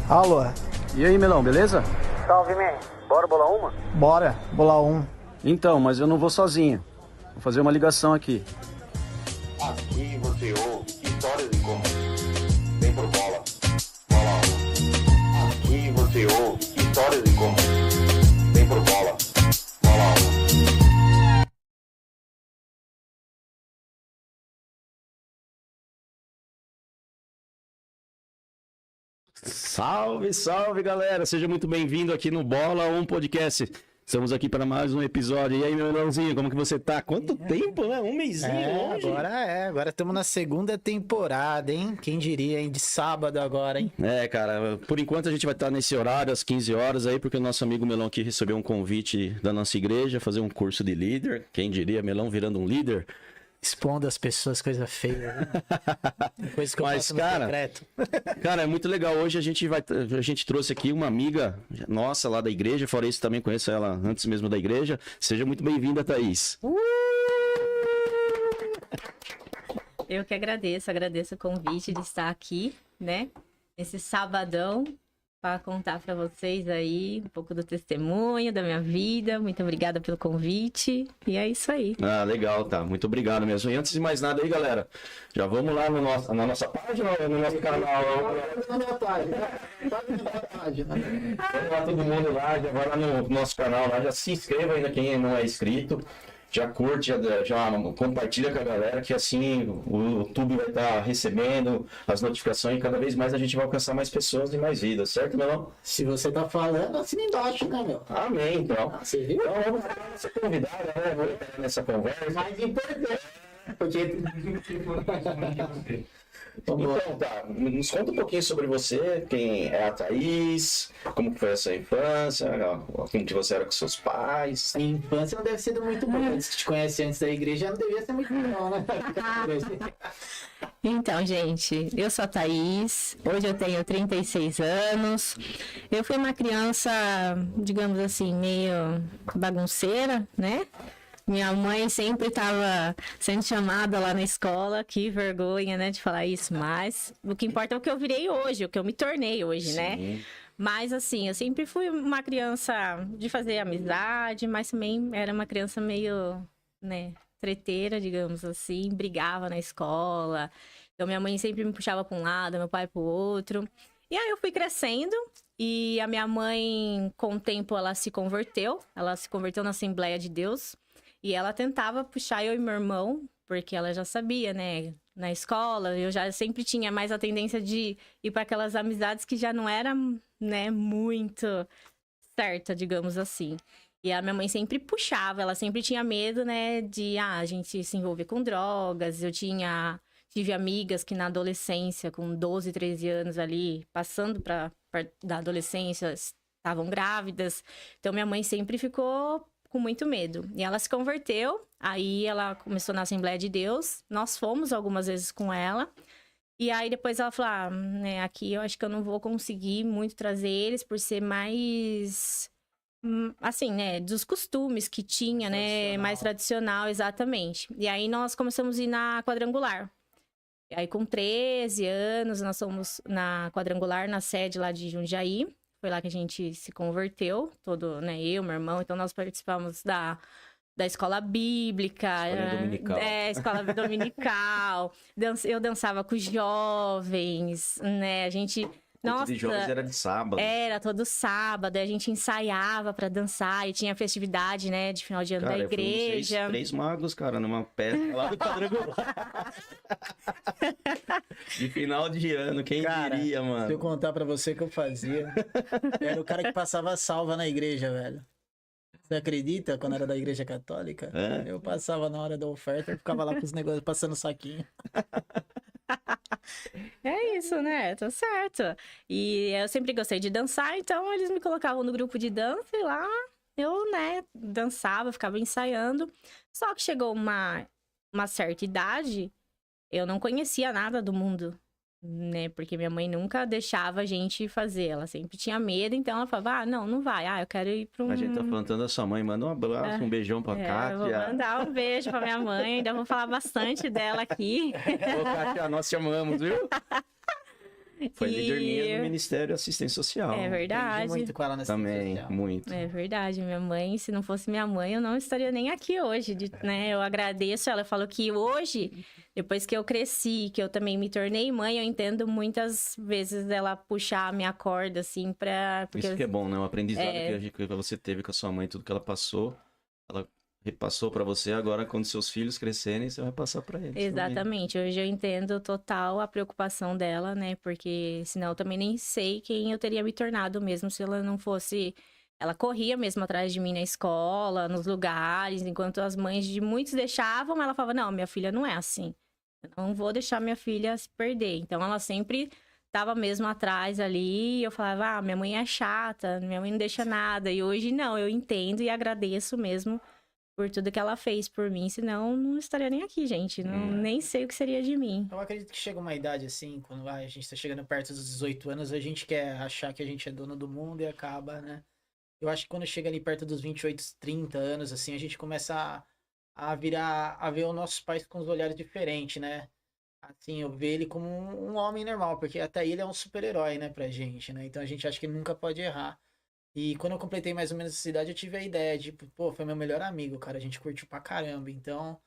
Alô? E aí, Melão, beleza? Salve, man. Bora bolar uma? Bora, bolar um. Então, mas eu não vou sozinho. Vou fazer uma ligação aqui. Aqui você ouve histórias em comum. Vem pro bola. Bola 1. Aqui você ouve histórias em comum. Vem pro bola. Bola 1. Salve, salve, galera! Seja muito bem-vindo aqui no Bola 1 Podcast. Estamos aqui para mais um episódio. E aí, meu irmãozinho, como que você tá? Quanto tempo, né? Um mesinho hoje. Agora estamos na segunda temporada, hein? Quem diria, hein? De sábado agora, hein? É, cara, por enquanto a gente vai estar nesse horário, às 15 horas aí, porque o nosso amigo Melão aqui recebeu um convite da nossa igreja, fazer um curso de líder. Quem diria, Melão virando um líder? Expondo as pessoas, coisa feia, né? Coisa que eu Mas, faço no cara, secreto. Cara, é muito legal. Hoje a gente trouxe aqui uma amiga nossa lá da igreja, fora isso também conheço ela antes mesmo da igreja. Seja muito bem-vinda, Thaís. Eu que agradeço o convite de estar aqui, né? Nesse sabadão, para contar para vocês aí um pouco do testemunho da minha vida. Muito obrigada pelo convite. E é isso aí. Ah, legal, tá. Muito obrigado mesmo. E antes de mais nada aí, galera, já vamos lá na nossa página ou no nosso canal? Vamos lá todo mundo lá, já vai lá no nosso canal lá, já se inscreva ainda quem não é inscrito. Já curte, já compartilha com a galera, que assim o YouTube vai estar recebendo as notificações e cada vez mais a gente vai alcançar mais pessoas e mais vidas, certo, Melão? Se você tá falando, assina embaixo, né, meu? Amém, então. Você viu? Então vamos falar nessa convidada, né? Vou entrar nessa conversa. Mais importante. Porque... Então, tá, nos conta um pouquinho sobre você, quem é a Thaís, como que foi a sua infância, como que você era com seus pais. A infância não deve ser muito boa. Se te conhece antes da igreja, não devia ser muito bom, né? Então, gente, eu sou a Thaís, hoje eu tenho 36 anos. Eu fui uma criança, digamos assim, meio bagunceira, né? Minha mãe sempre estava sendo chamada lá na escola, que vergonha, né, de falar isso, mas o que importa é o que eu virei hoje, o que eu me tornei hoje, né? Mas assim, eu sempre fui uma criança de fazer amizade, mas também era uma criança meio, né, treteira, digamos assim, brigava na escola. Então minha mãe sempre me puxava para um lado, meu pai para o outro. E aí eu fui crescendo e a minha mãe, com o tempo, ela se converteu na Assembleia de Deus. E ela tentava puxar eu e meu irmão, porque ela já sabia, né? Na escola, eu já sempre tinha mais a tendência de ir para aquelas amizades que já não era, né, muito certa, digamos assim. E a minha mãe sempre puxava, ela sempre tinha medo, né, de a gente se envolver com drogas. Tive amigas que na adolescência, com 12, 13 anos ali, passando da adolescência, estavam grávidas. Então minha mãe sempre ficou com muito medo. E ela se converteu, aí ela começou na Assembleia de Deus, nós fomos algumas vezes com ela, e aí depois ela falou, né, aqui eu acho que eu não vou conseguir muito trazer eles, por ser mais, assim, né, dos costumes que tinha, né, mais tradicional, exatamente. E aí nós começamos a ir na Quadrangular. E aí com 13 anos, nós fomos na Quadrangular, na sede lá de Jundiaí. Foi lá que a gente se converteu, né, eu, meu irmão. Então, nós participamos da escola bíblica. Escola dominical. Escola dominical. Eu dançava com os jovens, né? A gente... Nossa, de jovens era de sábado. Era todo sábado, a gente ensaiava pra dançar e tinha festividade, né, de final de ano da igreja. Três magos, cara, numa peça lá do quadrangular. De final de ano, quem diria, mano? Se eu contar pra você o que eu fazia, era o cara que passava salva na igreja, velho. Você acredita? Quando era da igreja católica, eu passava na hora da oferta, eu ficava lá com os negócios, passando saquinho. É isso, né? Tá certo. E eu sempre gostei de dançar, então eles me colocavam no grupo de dança e lá eu, né, dançava, ficava ensaiando. Só que chegou uma certa idade, eu não conhecia nada do mundo né? Porque minha mãe nunca deixava a gente fazer, ela sempre tinha medo, então ela falava, não vai, eu quero ir pra um... A gente tá falando tanto da sua mãe, manda um abraço, um beijão pra Eu vou Kátia. mandar um beijo pra minha mãe, ainda vou falar bastante dela aqui. Ô, Kátia, nós te amamos, viu? Foi líder minha no Ministério Assistência Social. É verdade. Aprendi muito com ela nessa Também, social. muito. É verdade, minha mãe, se não fosse minha mãe, eu não estaria nem aqui hoje, né? Eu agradeço ela, eu falo que hoje, depois que eu cresci, que eu também me tornei mãe, eu entendo muitas vezes ela puxar a minha corda, assim, porque Isso que é bom, né? O aprendizado que você teve com a sua mãe, tudo que ela passou, ela repassou pra você. Agora, quando seus filhos crescerem, você vai passar pra eles. Exatamente. Hoje eu entendo total a preocupação dela, né? Porque senão eu também nem sei quem eu teria me tornado mesmo se ela não fosse. Ela corria mesmo atrás de mim na escola, nos lugares, enquanto as mães de muitos deixavam, ela falava: não, minha filha não é assim. Eu não vou deixar minha filha se perder. Então ela sempre tava mesmo atrás ali. E eu falava: minha mãe é chata, minha mãe não deixa nada. E hoje não, eu entendo e agradeço mesmo por tudo que ela fez por mim, senão não estaria nem aqui, gente. Não, nem sei o que seria de mim. Eu acredito que chega uma idade assim, quando a gente tá chegando perto dos 18 anos, a gente quer achar que a gente é dono do mundo e acaba, né? Eu acho que quando chega ali perto dos 28, 30 anos, assim, a gente começa a virar, a ver os nossos pais com os olhares diferentes, né? Assim, eu vejo ele como um homem normal, porque até ele é um super-herói, né, pra gente, né? Então a gente acha que ele nunca pode errar. E quando eu completei mais ou menos essa idade, eu tive a ideia de, pô, foi meu melhor amigo, cara. A gente curtiu pra caramba. Então,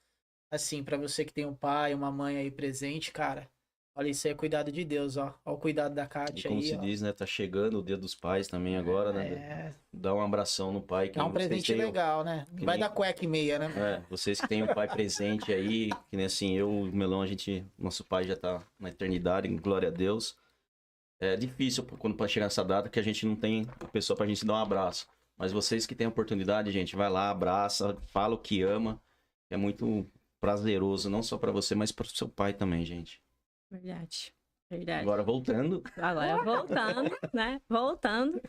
assim, pra você que tem um pai, uma mãe aí presente, cara, olha, isso aí é cuidado de Deus, ó. Ó o cuidado da E Kátia como aí, se ó. diz, né? Tá chegando o Dia dos Pais também agora, né? É, Dá um abração no pai. Que dá um vocês presente têm, legal, né? que Vai nem- dar cueca e meia, né? vocês que têm um pai presente aí, que nem assim, eu, o Melão, nosso pai já tá na eternidade, glória a Deus. É difícil quando pode chegar nessa data que a gente não tem a pessoa pra gente dar um abraço. Mas vocês que têm a oportunidade, gente, vai lá, abraça, fala o que ama. É muito prazeroso, não só pra você, mas pro seu pai também, gente. Verdade. Verdade. Agora voltando. Agora voltando, né? Voltando.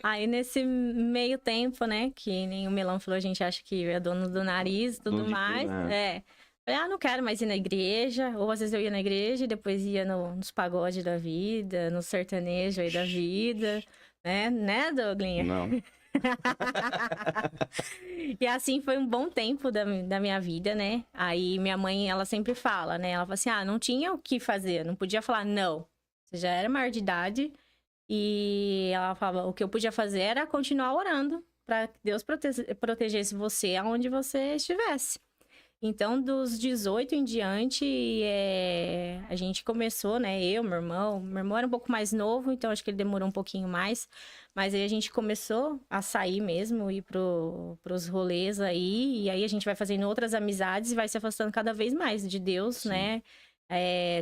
Aí nesse meio tempo, né? Que nem o Melão falou, a gente acha que é dono do nariz e tudo Dono de mais. tudo, né? Falei, não quero mais ir na igreja. Ou às vezes eu ia na igreja e depois ia nos pagodes da vida, no sertanejo aí da vida. Né, Douglinha? Não. E assim foi um bom tempo da minha vida, né? Aí minha mãe, ela sempre fala, né? Ela fala assim, não tinha o que fazer, não podia falar não. Você já era maior de idade. E ela falava, o que eu podia fazer era continuar orando para que Deus protegesse você aonde você estivesse. Então, dos 18 em diante, a gente começou, né? Eu, meu irmão era um pouco mais novo, então acho que ele demorou um pouquinho mais. Mas aí a gente começou a sair mesmo, ir pros rolês aí. E aí a gente vai fazendo outras amizades e vai se afastando cada vez mais de Deus, Sim. né?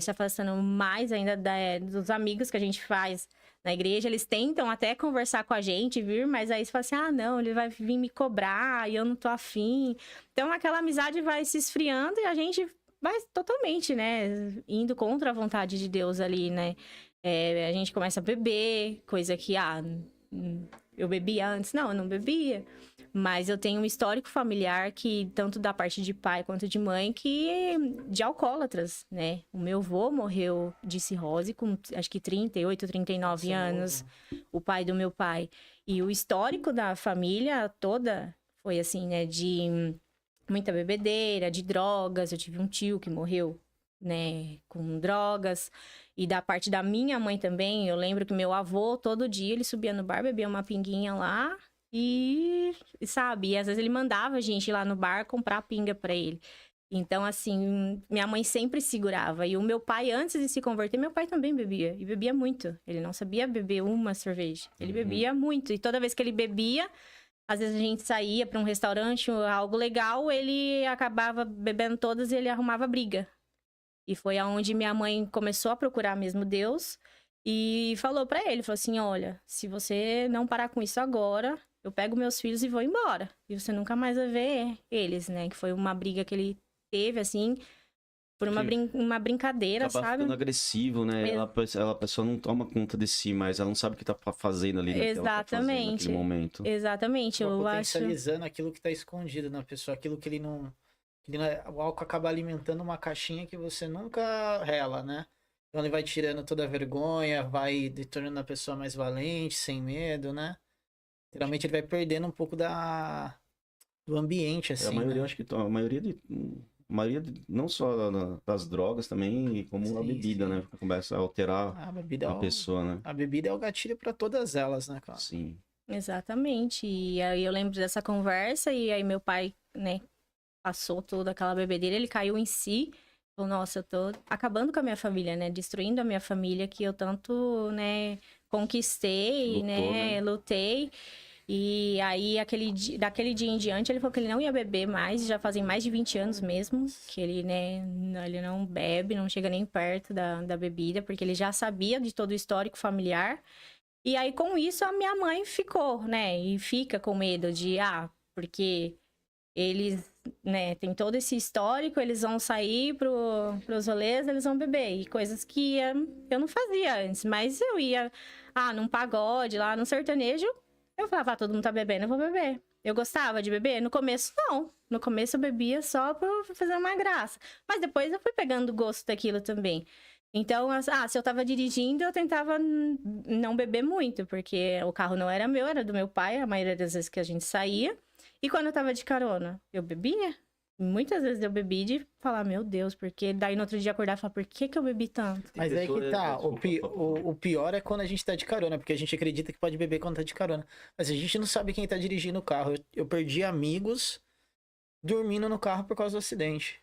Se afastando mais ainda dos amigos que a gente faz na igreja. Eles tentam até conversar com a gente, vir, mas aí você fala assim, não, ele vai vir me cobrar e eu não tô afim. Então aquela amizade vai se esfriando e a gente vai totalmente, né, indo contra a vontade de Deus ali, né? A gente começa a beber, coisa que, eu bebia antes. Não, eu não bebia. Mas eu tenho um histórico familiar que, tanto da parte de pai quanto de mãe, de alcoólatras, né? O meu avô morreu de cirrose com, acho que 38, 39 anos. O pai do meu pai. E o histórico da família toda foi assim, né? De muita bebedeira, de drogas. Eu tive um tio que morreu, né? Com drogas. E da parte da minha mãe também, eu lembro que meu avô, todo dia, ele subia no bar, bebia uma pinguinha lá. E, sabe, às vezes ele mandava a gente ir lá no bar comprar pinga pra ele. Então, assim, minha mãe sempre segurava. E o meu pai, antes de se converter, meu pai também bebia. E bebia muito. Ele não sabia beber uma cerveja. Ele bebia muito. E toda vez que ele bebia, às vezes a gente saía pra um restaurante, algo legal, ele acabava bebendo todas e ele arrumava briga. E foi aonde minha mãe começou a procurar mesmo Deus. E falou pra ele, falou assim, olha, se você não parar com isso agora, eu pego meus filhos e vou embora. E você nunca mais vai ver eles, né? Que foi uma briga que ele teve, assim, por uma brincadeira, Acaba sabe? ficando agressivo, né? A pessoa não toma conta de si, mas ela não sabe o que tá fazendo ali naquele momento. Exatamente, eu acho. Potencializando aquilo que tá escondido na pessoa, aquilo que ele não... O álcool acaba alimentando uma caixinha que você nunca rela, né? Então ele vai tirando toda a vergonha, vai tornando a pessoa mais valente, sem medo, né? Geralmente ele vai perdendo um pouco do ambiente, assim. A maioria, né? eu acho que não só das drogas também, como a Sim, bebida, sim. né? Começa a alterar A bebida, a pessoa, né? a bebida é o gatilho pra todas elas, né, cara? Sim. Exatamente. E aí eu lembro dessa conversa e aí meu pai, né, passou toda aquela bebedeira, ele caiu em si. Falou, nossa, eu tô acabando com a minha família, né? Destruindo a minha família que eu tanto, né, conquistei, Lutou, né? Lutei. E aí, daquele dia em diante, ele falou que ele não ia beber mais, já fazem mais de 20 anos mesmo, que ele, né, ele não bebe, não chega nem perto da bebida, porque ele já sabia de todo o histórico familiar. E aí, com isso, a minha mãe ficou, né, e fica com medo de, porque eles, né, tem todo esse histórico, eles vão sair pros rolês, eles vão beber. E coisas que eu não fazia antes, mas eu ia, num pagode, lá no sertanejo, eu falava, todo mundo tá bebendo, eu vou beber. Eu gostava de beber? No começo, não. No começo eu bebia só pra fazer uma graça. Mas depois eu fui pegando gosto daquilo também. Então, se eu tava dirigindo, eu tentava não beber muito, porque o carro não era meu, era do meu pai, a maioria das vezes que a gente saía. E quando eu tava de carona, eu bebia. Muitas vezes eu bebi de falar, meu Deus, porque daí no outro dia acordar e falar, por que eu bebi tanto? Mas aí que tá, o pior é quando a gente tá de carona, porque a gente acredita que pode beber quando tá de carona. Mas a gente não sabe quem tá dirigindo o carro. Eu perdi amigos dormindo no carro por causa do acidente.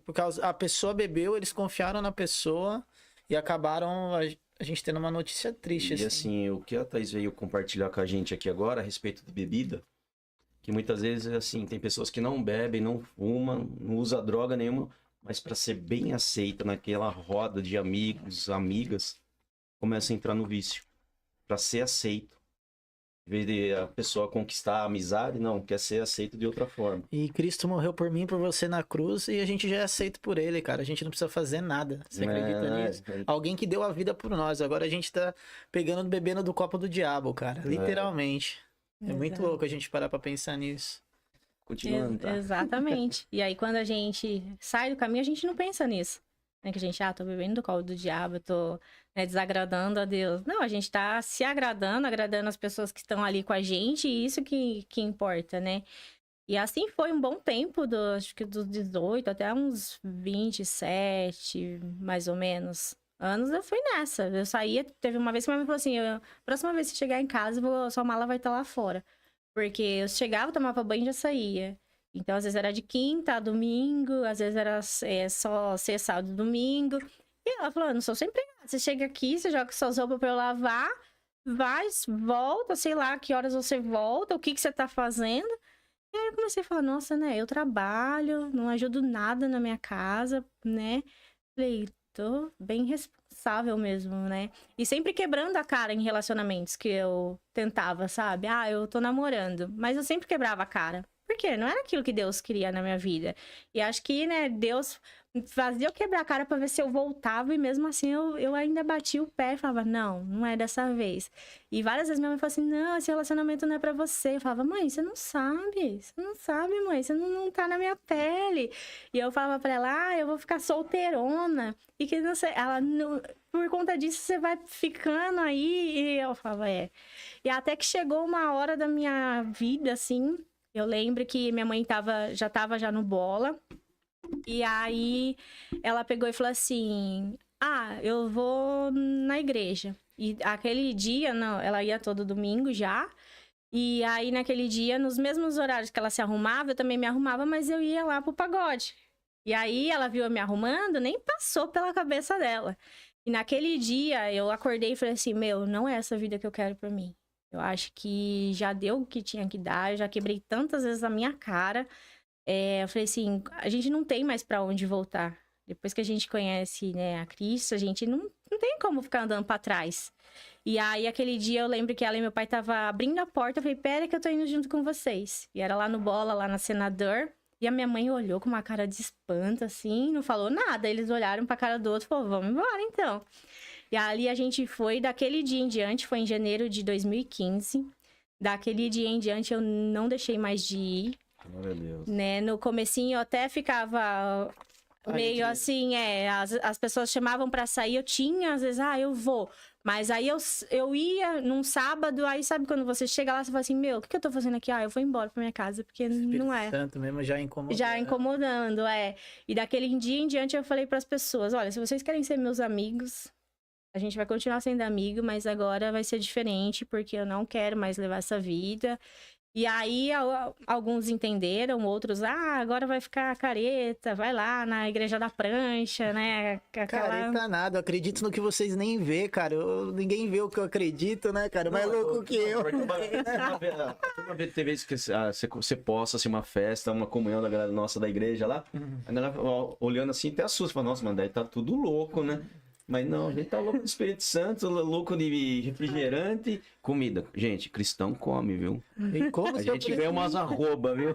Por causa, a pessoa bebeu, eles confiaram na pessoa e acabaram a gente tendo uma notícia triste. E assim, o que a Thaís veio compartilhar com a gente aqui agora a respeito de bebida, que muitas vezes, assim, tem pessoas que não bebem, não fumam, não usam droga nenhuma, mas para ser bem aceita naquela roda de amigos, amigas, começa a entrar no vício. Para ser aceito. Em vez de a pessoa conquistar a amizade, não, quer ser aceito de outra forma. E Cristo morreu por mim, por você na cruz, e a gente já é aceito por ele, cara. A gente não precisa fazer nada. Você acredita nisso? Alguém que deu a vida por nós. Agora a gente tá bebendo do copo do diabo, cara. Literalmente. É muito louco a gente parar pra pensar nisso. Continuando, tá? Exatamente. E aí, quando a gente sai do caminho, a gente não pensa nisso. Né? Que a gente, tô bebendo do colo do diabo, tô, né, desagradando a Deus. Não, a gente tá se agradando as pessoas que estão ali com a gente, e isso que importa, né? E assim foi um bom tempo, acho que dos 18 até uns 27, mais ou menos, anos, eu fui nessa. Eu saía, teve uma vez que minha mãe falou assim, próxima vez que você chegar em casa, sua mala vai estar lá fora. Porque eu chegava, tomava banho e já saía. Então, às vezes era de quinta a domingo, às vezes era só sexta, sábado, domingo. E ela falou, eu não sou sempre empregada. Você chega aqui, você joga suas roupas pra eu lavar, vai, volta, sei lá que horas você volta, o que você tá fazendo. E aí eu comecei a falar, nossa, né, eu trabalho, não ajudo nada na minha casa, né. Falei, tô bem responsável mesmo, né. E sempre quebrando a cara em relacionamentos que eu tentava, sabe. Eu tô namorando, mas eu sempre quebrava a cara. Porque não era aquilo que Deus queria na minha vida. E acho que, né, Deus fazia eu quebrar a cara pra ver se eu voltava. E mesmo assim, eu ainda batia o pé e falava, não é dessa vez. E várias vezes minha mãe falou assim, não, esse relacionamento não é pra você. Eu falava, mãe, você não sabe, mãe. Você não tá na minha pele. E eu falava pra ela, eu vou ficar solteirona. E que não sei, ela, não, por conta disso, você vai ficando aí. E eu falava, E até que chegou uma hora da minha vida, assim... Eu lembro que minha mãe já tava no bola. E aí ela pegou e falou assim: eu vou na igreja. E aquele dia, não, ela ia todo domingo já. E aí naquele dia, nos mesmos horários que ela se arrumava, eu também me arrumava, mas eu ia lá pro pagode. E aí ela viu eu me arrumando, nem passou pela cabeça dela. E naquele dia eu acordei e falei assim: não é essa vida que eu quero pra mim. Eu acho que já deu o que tinha que dar, eu já quebrei tantas vezes a minha cara. Eu falei assim, a gente não tem mais pra onde voltar. Depois que a gente conhece, né, a Cristo, a gente não tem como ficar andando pra trás. E aí, aquele dia, eu lembro que ela e meu pai estavam abrindo a porta, eu falei, pera que eu tô indo junto com vocês. E era lá no Bola, lá na Senador. E a minha mãe olhou com uma cara de espanto, assim, não falou nada. Eles olharam pra cara do outro e falaram, vamos embora, então. E ali a gente foi, daquele dia em diante, foi em janeiro de 2015. Daquele dia em diante eu não deixei mais de ir. Glória a Deus. Né? No comecinho eu até ficava meio assim, as pessoas chamavam pra sair, eu tinha, às vezes, eu vou. Mas aí eu ia num sábado, aí sabe quando você chega lá, você fala assim, meu, o que eu tô fazendo aqui? Eu vou embora pra minha casa, porque não é. Tanto mesmo já incomodando. Já incomodando, E daquele dia em diante eu falei pras pessoas, olha, se vocês querem ser meus amigos, a gente vai continuar sendo amigo, mas agora vai ser diferente, porque eu não quero mais levar essa vida. E aí, alguns entenderam, outros, agora vai ficar careta, vai lá na igreja da prancha, né? Careta nada, eu acredito no que vocês nem vê, cara. Ninguém vê o que eu acredito, né, cara? Mais louco que eu. Uma vez tem vezes que você posta assim, uma festa, uma comunhão da galera nossa da igreja lá, a galera olhando assim até assusta, fala, nossa, mano, daí tá tudo louco, né? Mas não, a gente tá louco do Espírito Santo, louco de refrigerante, comida. Gente, cristão come, viu? E como A se eu gente ganha umas arroba, viu?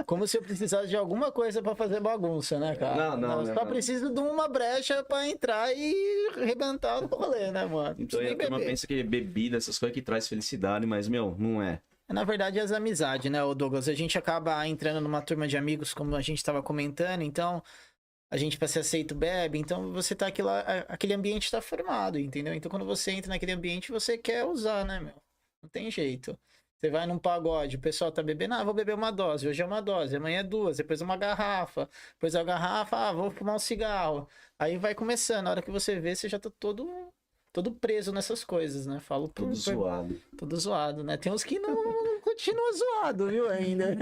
Como se eu precisasse de alguma coisa pra fazer bagunça, né, cara? Não. Só preciso de uma brecha pra entrar e arrebentar o rolê, né, mano? Então a turma pensa que bebida, essas coisas que traz felicidade, mas, meu, não é. Na verdade, as amizades, né, o Douglas? A gente acaba entrando numa turma de amigos, como a gente tava comentando, então... A gente, pra ser aceito, bebe, então você tá aquele ambiente tá formado, entendeu? Então quando você entra naquele ambiente, você quer usar, né, meu? Não tem jeito. Você vai num pagode, o pessoal tá bebendo, vou beber uma dose, hoje é uma dose, amanhã é duas, depois uma garrafa, depois a garrafa, vou fumar um cigarro. Aí vai começando, a hora que você vê, você já tá todo preso nessas coisas, né? Falo Tudo zoado. Tudo zoado, né? Tem uns que não continua zoado, viu, ainda.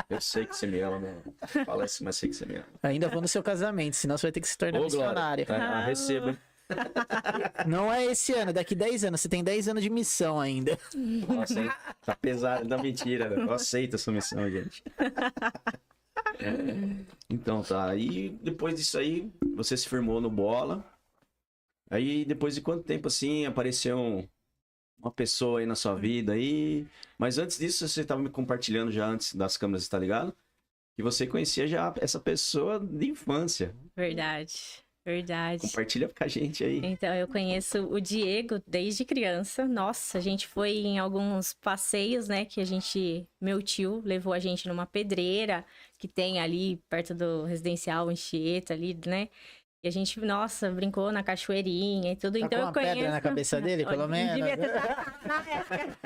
Eu sei que você me ama, meu. Fala isso, mas sei que você me ama. Ainda vou no seu casamento, senão você vai ter que se tornar missionária. Receba, hein? Não é esse ano, daqui 10 anos. Você tem 10 anos de missão ainda. Nossa, hein? Tá pesado, não, mentira. Eu aceito essa missão, gente. Então, tá. E depois disso aí, você se firmou no Bola. Aí, depois de quanto tempo, assim, apareceu uma pessoa aí na sua vida aí? Mas antes disso, você tava me compartilhando já antes das câmeras, tá ligado? Que você conhecia já essa pessoa de infância. Verdade. Compartilha com a gente aí. Então, eu conheço o Diego desde criança. Nossa, a gente foi em alguns passeios, né? Que meu tio levou a gente numa pedreira que tem ali perto do residencial Anchieta ali, né? E a gente, nossa, brincou na cachoeirinha e tudo. Tá então com eu uma conheço... pedra na cabeça dele, pelo menos? Devia ter na época.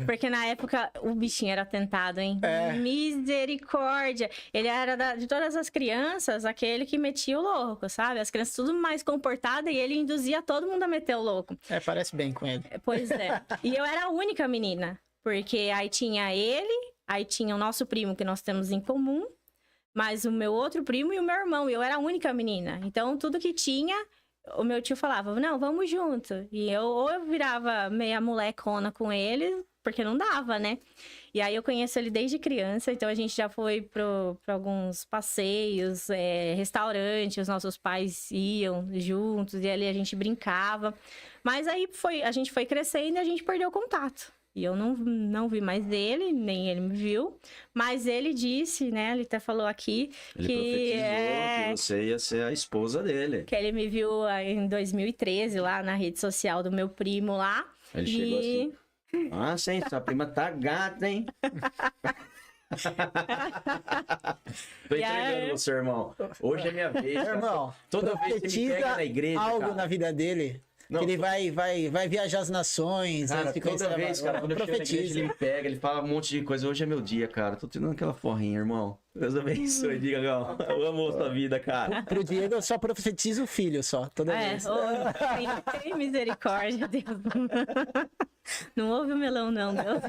Porque na época o bichinho era tentado, hein? Misericórdia! Ele era de todas as crianças, aquele que metia o louco, sabe? As crianças tudo mais comportadas e ele induzia todo mundo a meter o louco. Parece bem com ele. Pois é. E eu era a única menina. Porque aí tinha ele, aí tinha o nosso primo que nós temos em comum, mas o meu outro primo e o meu irmão. E eu era a única menina. Então, tudo que tinha, o meu tio falava, não, vamos junto. E eu virava meia molecona com ele, porque não dava, né? E aí eu conheço ele desde criança, então a gente já foi para alguns passeios, restaurantes, os nossos pais iam juntos, e ali a gente brincava. Mas aí a gente foi crescendo e a gente perdeu o contato. E eu não vi mais ele, nem ele me viu. Mas ele disse, né? Ele até falou aqui ele que... profetizou que você ia ser a esposa dele. Que ele me viu em 2013 lá na rede social do meu primo lá. Ele chegou assim... Nossa, hein? Sua prima tá gata, hein? Tô entregando você, irmão. Hoje é minha vez. Irmão, toda vez que você me pega na igreja, algo cara. na vida dele... Não, que ele vai viajar as nações. Cara, toda vez, cara, quando eu chego na igreja, ele me pega, ele fala um monte de coisa. Hoje é meu dia, cara. Tô tirando aquela forrinha, irmão. Deus abençoe, diga, Gal. Eu amo a sua vida, cara. Pro Diego, eu só profetizo o filho, só. Toda vez. Tem misericórdia, Deus. Não ouve o melão, não, Deus.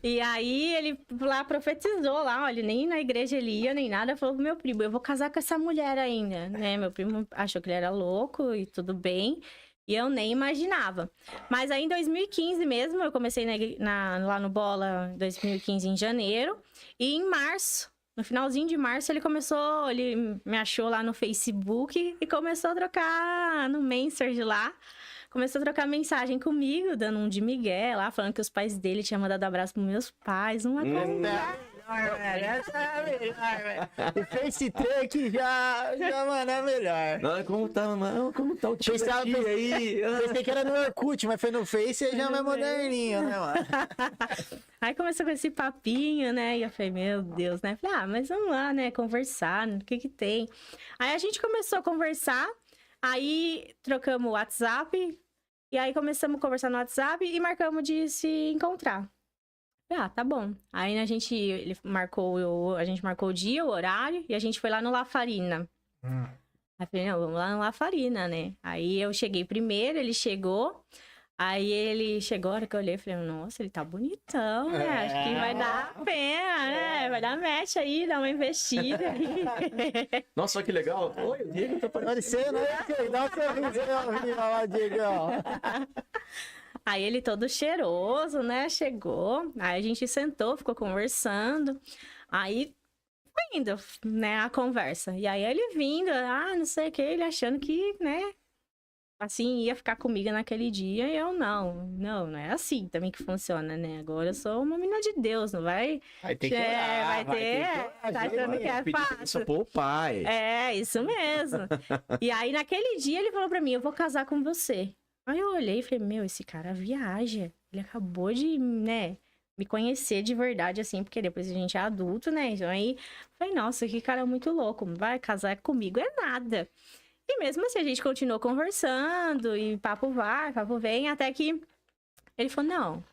E aí, ele lá profetizou lá, olha, nem na igreja ele ia, nem nada. Falou pro meu primo, eu vou casar com essa mulher ainda, né? Meu primo achou que ele era louco e tudo bem. E eu nem imaginava. Mas aí, em 2015 mesmo, eu comecei lá no Bola, 2015, em janeiro. E em março, no finalzinho de março, ele me achou lá no Facebook e começou a trocar no Messenger lá. Começou a trocar mensagem comigo, dando um de migué lá, falando que os pais dele tinham mandado abraço pros meus pais, uma coisa velho. Essa é a melhor, velho. O FaceTime já, mano, é a melhor. Não, como tá o tio Pensava- aqui aí? Pensei que era no Orkut, mas foi no Face e já é mais moderninho, né, mano? Aí começou com esse papinho, né? E eu falei, meu Deus, né? Falei, mas vamos lá, né? Conversar, o que que tem? Aí a gente começou a conversar, aí trocamos o WhatsApp, e aí começamos a conversar no WhatsApp e marcamos de se encontrar. Falei, tá bom. Aí a gente marcou o dia, o horário, e a gente foi lá no La Farina. Aí eu falei, não, vamos lá no La Farina, né? Aí eu cheguei primeiro, ele chegou. Aí ele chegou, a hora que eu olhei, eu falei, nossa, ele tá bonitão, né? Acho que vai dar a pena, né? Vai dar match aí, dar uma investida. Nossa, olha que legal. Oi, o Diego tá Olha, aparecendo. você não é dá um sorriso lá, Diegão. Aí ele todo cheiroso, né? Chegou, aí a gente sentou, ficou conversando. Aí foi indo, né, a conversa. E aí ele vindo, não sei o que, ele achando que, né, assim, ia ficar comigo naquele dia, e eu não é assim também que funciona, né? Agora eu sou uma menina de Deus, não vai... Vai ter que vai ter, tá achando que é Isso fácil. pro pai. É, isso mesmo. E aí, naquele dia, ele falou pra mim, eu vou casar com você. Aí eu olhei e falei, meu, esse cara viaja. Ele acabou de, né, me conhecer de verdade, assim, porque depois a gente é adulto, né? Então aí, falei, nossa, que cara muito louco. Vai casar comigo é nada. E mesmo assim, a gente continuou conversando, e papo vai, papo vem, até que ele falou, não,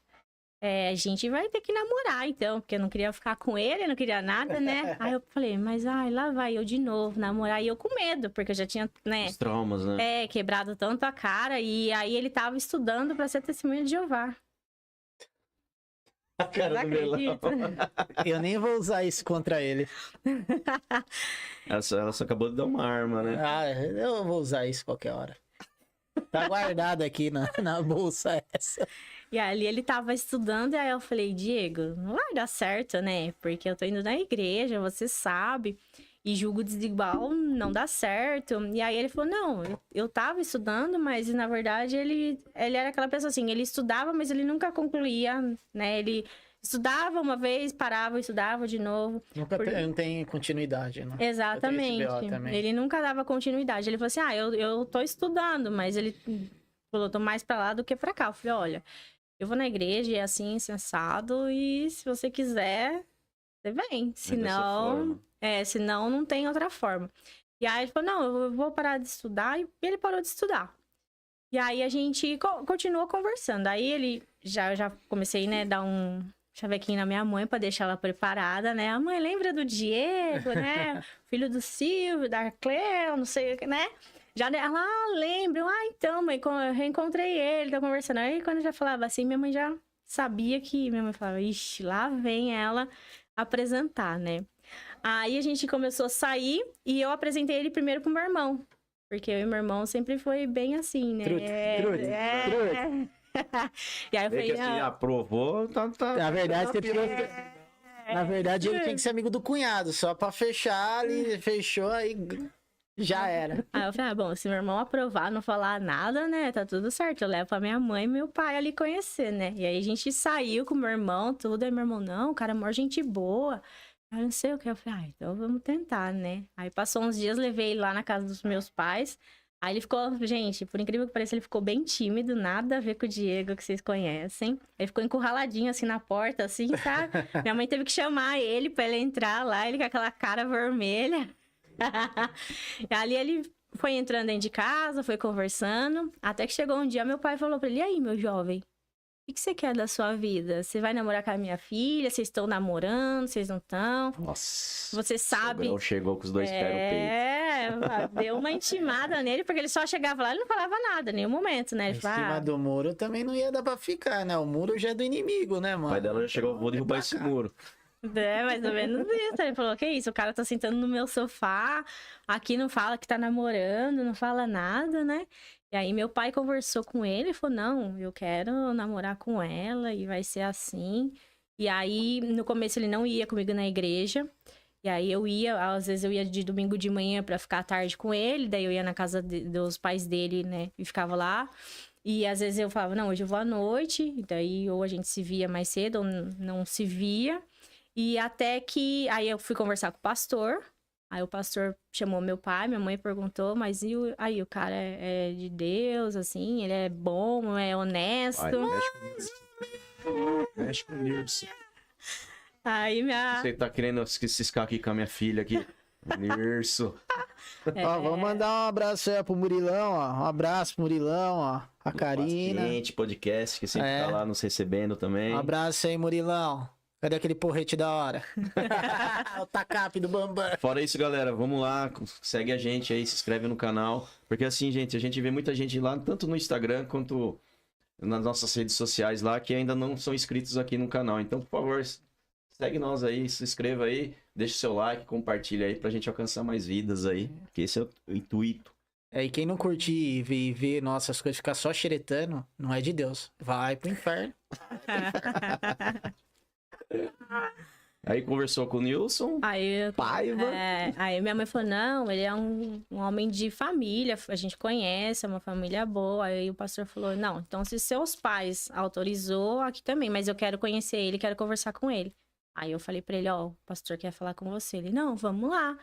a gente vai ter que namorar, então, porque eu não queria ficar com ele, não queria nada, né? Aí eu falei, mas, lá vai eu de novo namorar, e eu com medo, porque eu já tinha, né, Os traumas, né? quebrado tanto a cara, e aí ele tava estudando pra ser testemunha de Jeová. A cara do melão. Acredita? Eu nem vou usar isso contra ele. Ela só acabou de dar uma arma, né? Eu vou usar isso qualquer hora. Tá guardado aqui na bolsa essa. E ali ele tava estudando, e aí eu falei, Diego, não vai dar certo, né? Porque eu tô indo na igreja, você sabe, e julgo desigual não dá certo. E aí ele falou, não, eu tava estudando, mas na verdade ele era aquela pessoa assim, ele estudava, mas ele nunca concluía, né? Ele estudava uma vez, parava, estudava de novo. Nunca não tem continuidade, né? Exatamente. Eu tenho esse BO também. Ele nunca dava continuidade. Ele falou assim, eu tô estudando, mas ele falou, tô mais pra lá do que pra cá. Eu falei, olha, eu vou na igreja, é assim, sensado, e se você quiser, você vem. Senão não tem outra forma. E aí ele falou, não, eu vou parar de estudar, e ele parou de estudar. E aí a gente continuou conversando. Aí ele, já comecei, né, dar um chavequinho na minha mãe pra deixar ela preparada, né? A mãe lembra do Diego, né? Filho do Silvio, da Cleo, não sei o que, né? Já ela, lembro. Então, mãe, eu reencontrei ele, tô conversando. Aí quando eu já falava assim, minha mãe já sabia que... Minha mãe falava, ixi, lá vem ela apresentar, né? Aí a gente começou a sair e eu apresentei ele primeiro pro meu irmão. Porque eu e meu irmão sempre foi bem assim, né? Trude. E aí eu falei, Que assim, aprovou, tá. Na verdade, Na verdade, ele tinha que ser amigo do cunhado, só pra fechar ali, fechou, aí já era. Aí eu falei, bom, se meu irmão aprovar, não falar nada, né, tá tudo certo. Eu levo pra minha mãe e meu pai ali conhecer, né? E aí a gente saiu com meu irmão, tudo. Aí meu irmão, não, o cara é maior gente boa. Eu não sei o que. Eu falei, então vamos tentar, né? Aí passou uns dias, levei ele lá na casa dos meus pais. Aí ele ficou, gente, por incrível que pareça, ele ficou bem tímido, nada a ver com o Diego, que vocês conhecem. Ele ficou encurraladinho, assim, na porta, assim, sabe? Minha mãe teve que chamar ele pra ele entrar lá, ele com aquela cara vermelha. E ali ele foi entrando dentro de casa, foi conversando, até que chegou um dia, meu pai falou pra ele, e aí, meu jovem, o que você quer da sua vida? Você vai namorar com a minha filha? Vocês estão namorando? Vocês não estão? Nossa. Você sabe... O chegou com os dois pés no peito. Deu uma intimada nele, porque ele só chegava lá e não falava nada, em nenhum momento, né? Ele Em cima do muro também não ia dar pra ficar, né? O muro já é do inimigo, né, O mano? pai dela já chegou, vou derrubar esse muro. É, mais ou menos isso. Ele falou, que isso? O cara tá sentando no meu sofá, aqui não fala que tá namorando, não fala nada, né? E aí meu pai conversou com ele e falou, não, eu quero namorar com ela e vai ser assim. E aí, no começo ele não ia comigo na igreja. E aí eu ia, às vezes eu ia de domingo de manhã pra ficar à tarde com ele, daí eu ia na casa dos pais dele, né, e ficava lá. E às vezes eu falava, não, hoje eu vou à noite, e daí ou a gente se via mais cedo ou não se via. E até que... Aí eu fui conversar com o pastor. Aí o pastor chamou meu pai, minha mãe perguntou, mas aí o cara é de Deus, assim, ele é bom, é honesto. Vai, mexe com o Nilson. Aí minha... Você tá querendo ciscar aqui com a minha filha aqui. Nilson. Ó, vamos mandar um abraço aí pro Murilão, ó. Um abraço pro Murilão, ó. A Karina. Paciente, podcast, que sempre tá lá nos recebendo também. Um abraço aí, Murilão. Cadê aquele porrete da hora? O tacape do Bambam. Fora isso, galera, vamos lá, segue a gente aí, se inscreve no canal. Porque assim, gente, a gente vê muita gente lá, tanto no Instagram quanto nas nossas redes sociais lá, que ainda não são inscritos aqui no canal. Então, por favor, segue nós aí, se inscreva aí, deixa o seu like, compartilha aí pra gente alcançar mais vidas aí. Que esse é o intuito. E quem não curtir e ver nossas coisas ficar só xeretando, não é de Deus. Vai pro inferno. Aí conversou com o Nilson. Paiva. Aí minha mãe falou, não, ele é um homem de família, a gente conhece, é uma família boa. Aí o pastor falou, não, então se seus pais autorizou, aqui também, mas eu quero conhecer ele, quero conversar com ele. Aí eu falei pra ele, ó, o pastor quer falar com você. Ele, não, vamos lá.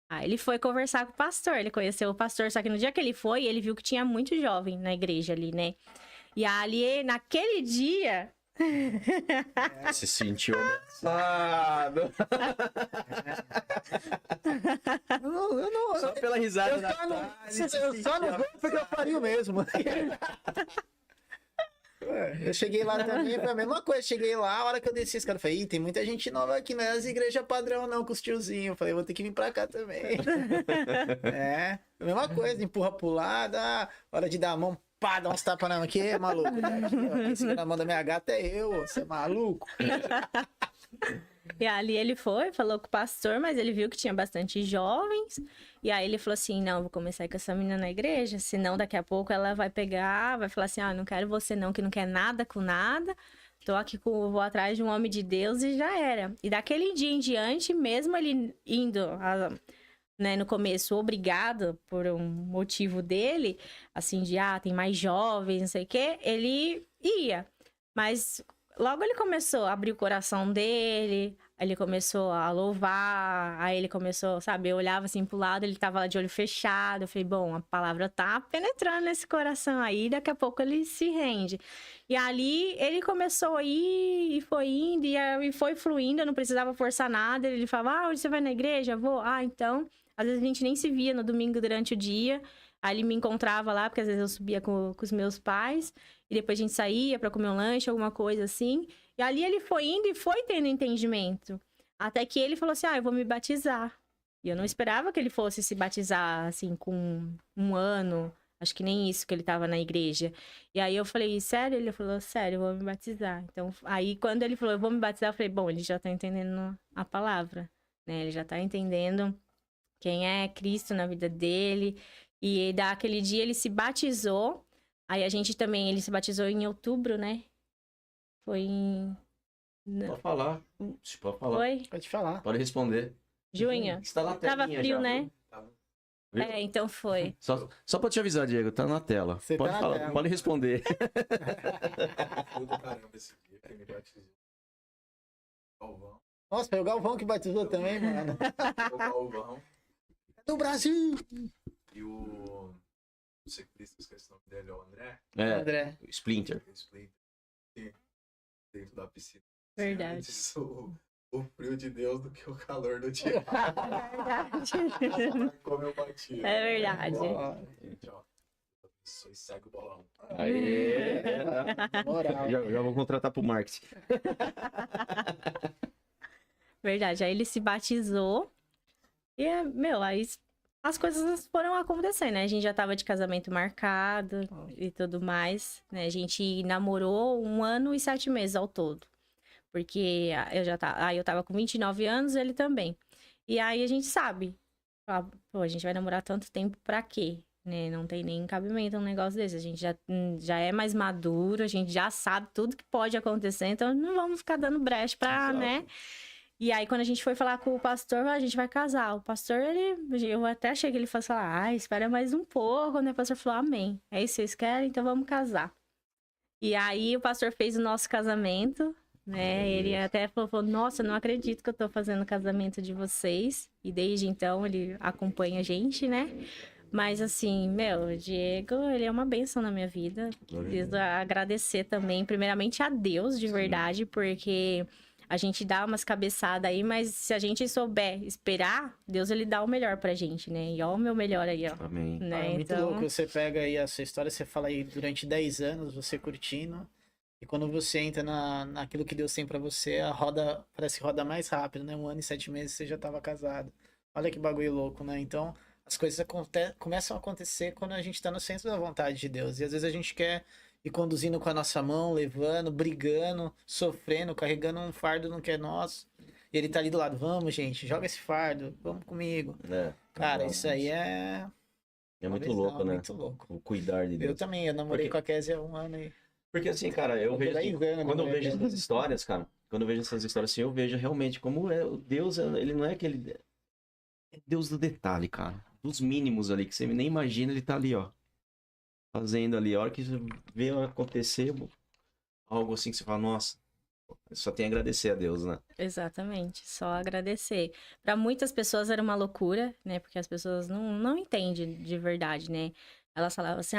Aí ele foi conversar com o pastor, ele conheceu o pastor, só que no dia que ele foi, ele viu que tinha muito jovem na igreja ali, né? E ali, naquele dia... Se sentiu ameaçado. Eu não, Só pela risada eu da só não, Tati, eu só não vou porque eu faria o mesmo. Eu cheguei lá também, foi a mesma coisa. Cheguei lá, a hora que eu desci, os caras falaram, tem muita gente nova aqui, não é as igrejas padrão não, com os tiozinhos. Eu falei, vou ter que vir pra cá também. A mesma coisa, empurra pro lado, hora de dar a mão, pá, dá uns tapas na mão aqui, maluco. Quem segura a mão da minha gata é eu, você é maluco. E ali ele foi, falou com o pastor, mas ele viu que tinha bastante jovens. E aí ele falou assim, não, vou começar com essa menina na igreja, senão daqui a pouco ela vai pegar, vai falar assim, não quero você não, que não quer nada com nada. Tô aqui, vou atrás de um homem de Deus e já era. E daquele dia em diante, mesmo ele indo... né, no começo, obrigado por um motivo dele, assim, de, tem mais jovens, não sei o quê, ele ia. Mas logo ele começou a abrir o coração dele, ele começou a louvar, aí ele começou, sabe, eu olhava assim pro lado, ele tava lá de olho fechado, eu falei, bom, a palavra tá penetrando nesse coração aí, daqui a pouco ele se rende. E ali ele começou a ir, e foi indo, e foi fluindo, eu não precisava forçar nada, ele falava, hoje você vai na igreja? Vou. Então... Às vezes a gente nem se via no domingo durante o dia. Aí ele me encontrava lá, porque às vezes eu subia com os meus pais. E depois a gente saía para comer um lanche, alguma coisa assim. E ali ele foi indo e foi tendo entendimento. Até que ele falou assim, eu vou me batizar. E eu não esperava que ele fosse se batizar, assim, com 1 ano. Acho que nem isso que ele tava na igreja. E aí eu falei, sério? Ele falou, sério, eu vou me batizar. Então, aí quando ele falou, eu vou me batizar, eu falei, bom, ele já tá entendendo a palavra, né? Ele já tá entendendo... quem é Cristo na vida dele. E daquele dia ele se batizou. Aí a gente também, ele se batizou em outubro, né? Foi em... Pode falar. Pode falar. Foi? Pode falar. Pode responder. Junho? Está na telinha. Tava frio, já, né? viu? Então foi. Só pra te avisar, Diego, tá na tela. Você Pode tá na falar, tela. pode responder. Foi do caramba esse dia que me batizou. Galvão. Nossa, foi o Galvão que batizou também, mano. O Galvão Do Brasil! e o ciclista, esqueci o nome dele, é o André. André. Splinter. O Splinter. Dentro da piscina. Verdade. Antes o frio de Deus do que o calor do dia. Verdade. Como eu bati. É verdade. Gente, ó. Sou cego bolão. Aê! Moral. Já vou contratar pro marketing. Verdade. Aí ele se batizou. E, aí as coisas foram acontecendo, né? A gente já tava de casamento marcado e tudo mais, né? A gente namorou 1 ano e 7 meses ao todo. Porque eu tava com 29 anos, ele também. E aí a gente sabe, pô, a gente vai namorar tanto tempo pra quê? Né? Não tem nem cabimento um negócio desse. A gente já é mais maduro, a gente já sabe tudo que pode acontecer, então não vamos ficar dando brecha pra, né? E aí, quando a gente foi falar com o pastor, a gente vai casar. O pastor, eu até achei que ele fosse falar, espera mais um pouco, né? O pastor falou, amém. É isso que vocês querem? Então vamos casar. E aí, o pastor fez o nosso casamento, né? Ele até falou, nossa, não acredito que eu tô fazendo o casamento de vocês. E desde então ele acompanha a gente, né? Mas assim, meu, o Diego, ele é uma bênção na minha vida. Preciso agradecer também, primeiramente a Deus, de verdade, porque a gente dá umas cabeçadas aí, mas se a gente souber esperar, Deus, ele dá o melhor pra gente, né? E ó, o meu melhor aí, ó. Amém. Né? É muito louco, você pega aí a sua história, você fala aí durante 10 anos, você curtindo, e quando você entra naquilo que Deus tem pra você, a roda, parece que roda mais rápido, né? 1 ano e 7 meses você já tava casado. Olha que bagulho louco, né? Então, as coisas começam a acontecer quando a gente tá no centro da vontade de Deus. E às vezes a gente quer ir conduzindo com a nossa mão, levando, brigando, sofrendo, carregando um fardo não que é nosso. E ele tá ali do lado, vamos, gente, joga esse fardo, vamos comigo. Cara, isso aí é... É muito uma visão, louco, né? Muito louco. O cuidar de Deus. Eu também, eu namorei Porque- com a Kézia há 1 ano aí. Porque assim, cara, eu vejo. 10 anos, Quando eu né, vejo cara? essas histórias, cara, quando eu vejo essas histórias assim, eu vejo realmente como é o Deus, ele não é aquele. É Deus do detalhe, cara. Dos mínimos ali, que você nem imagina, ele tá ali, ó. Fazendo ali. A hora que você vê acontecer algo assim que você fala, nossa, só tem a agradecer a Deus, né? Exatamente, só agradecer. Para muitas pessoas era uma loucura, né? Porque as pessoas não entendem de verdade, né? Elas falavam assim,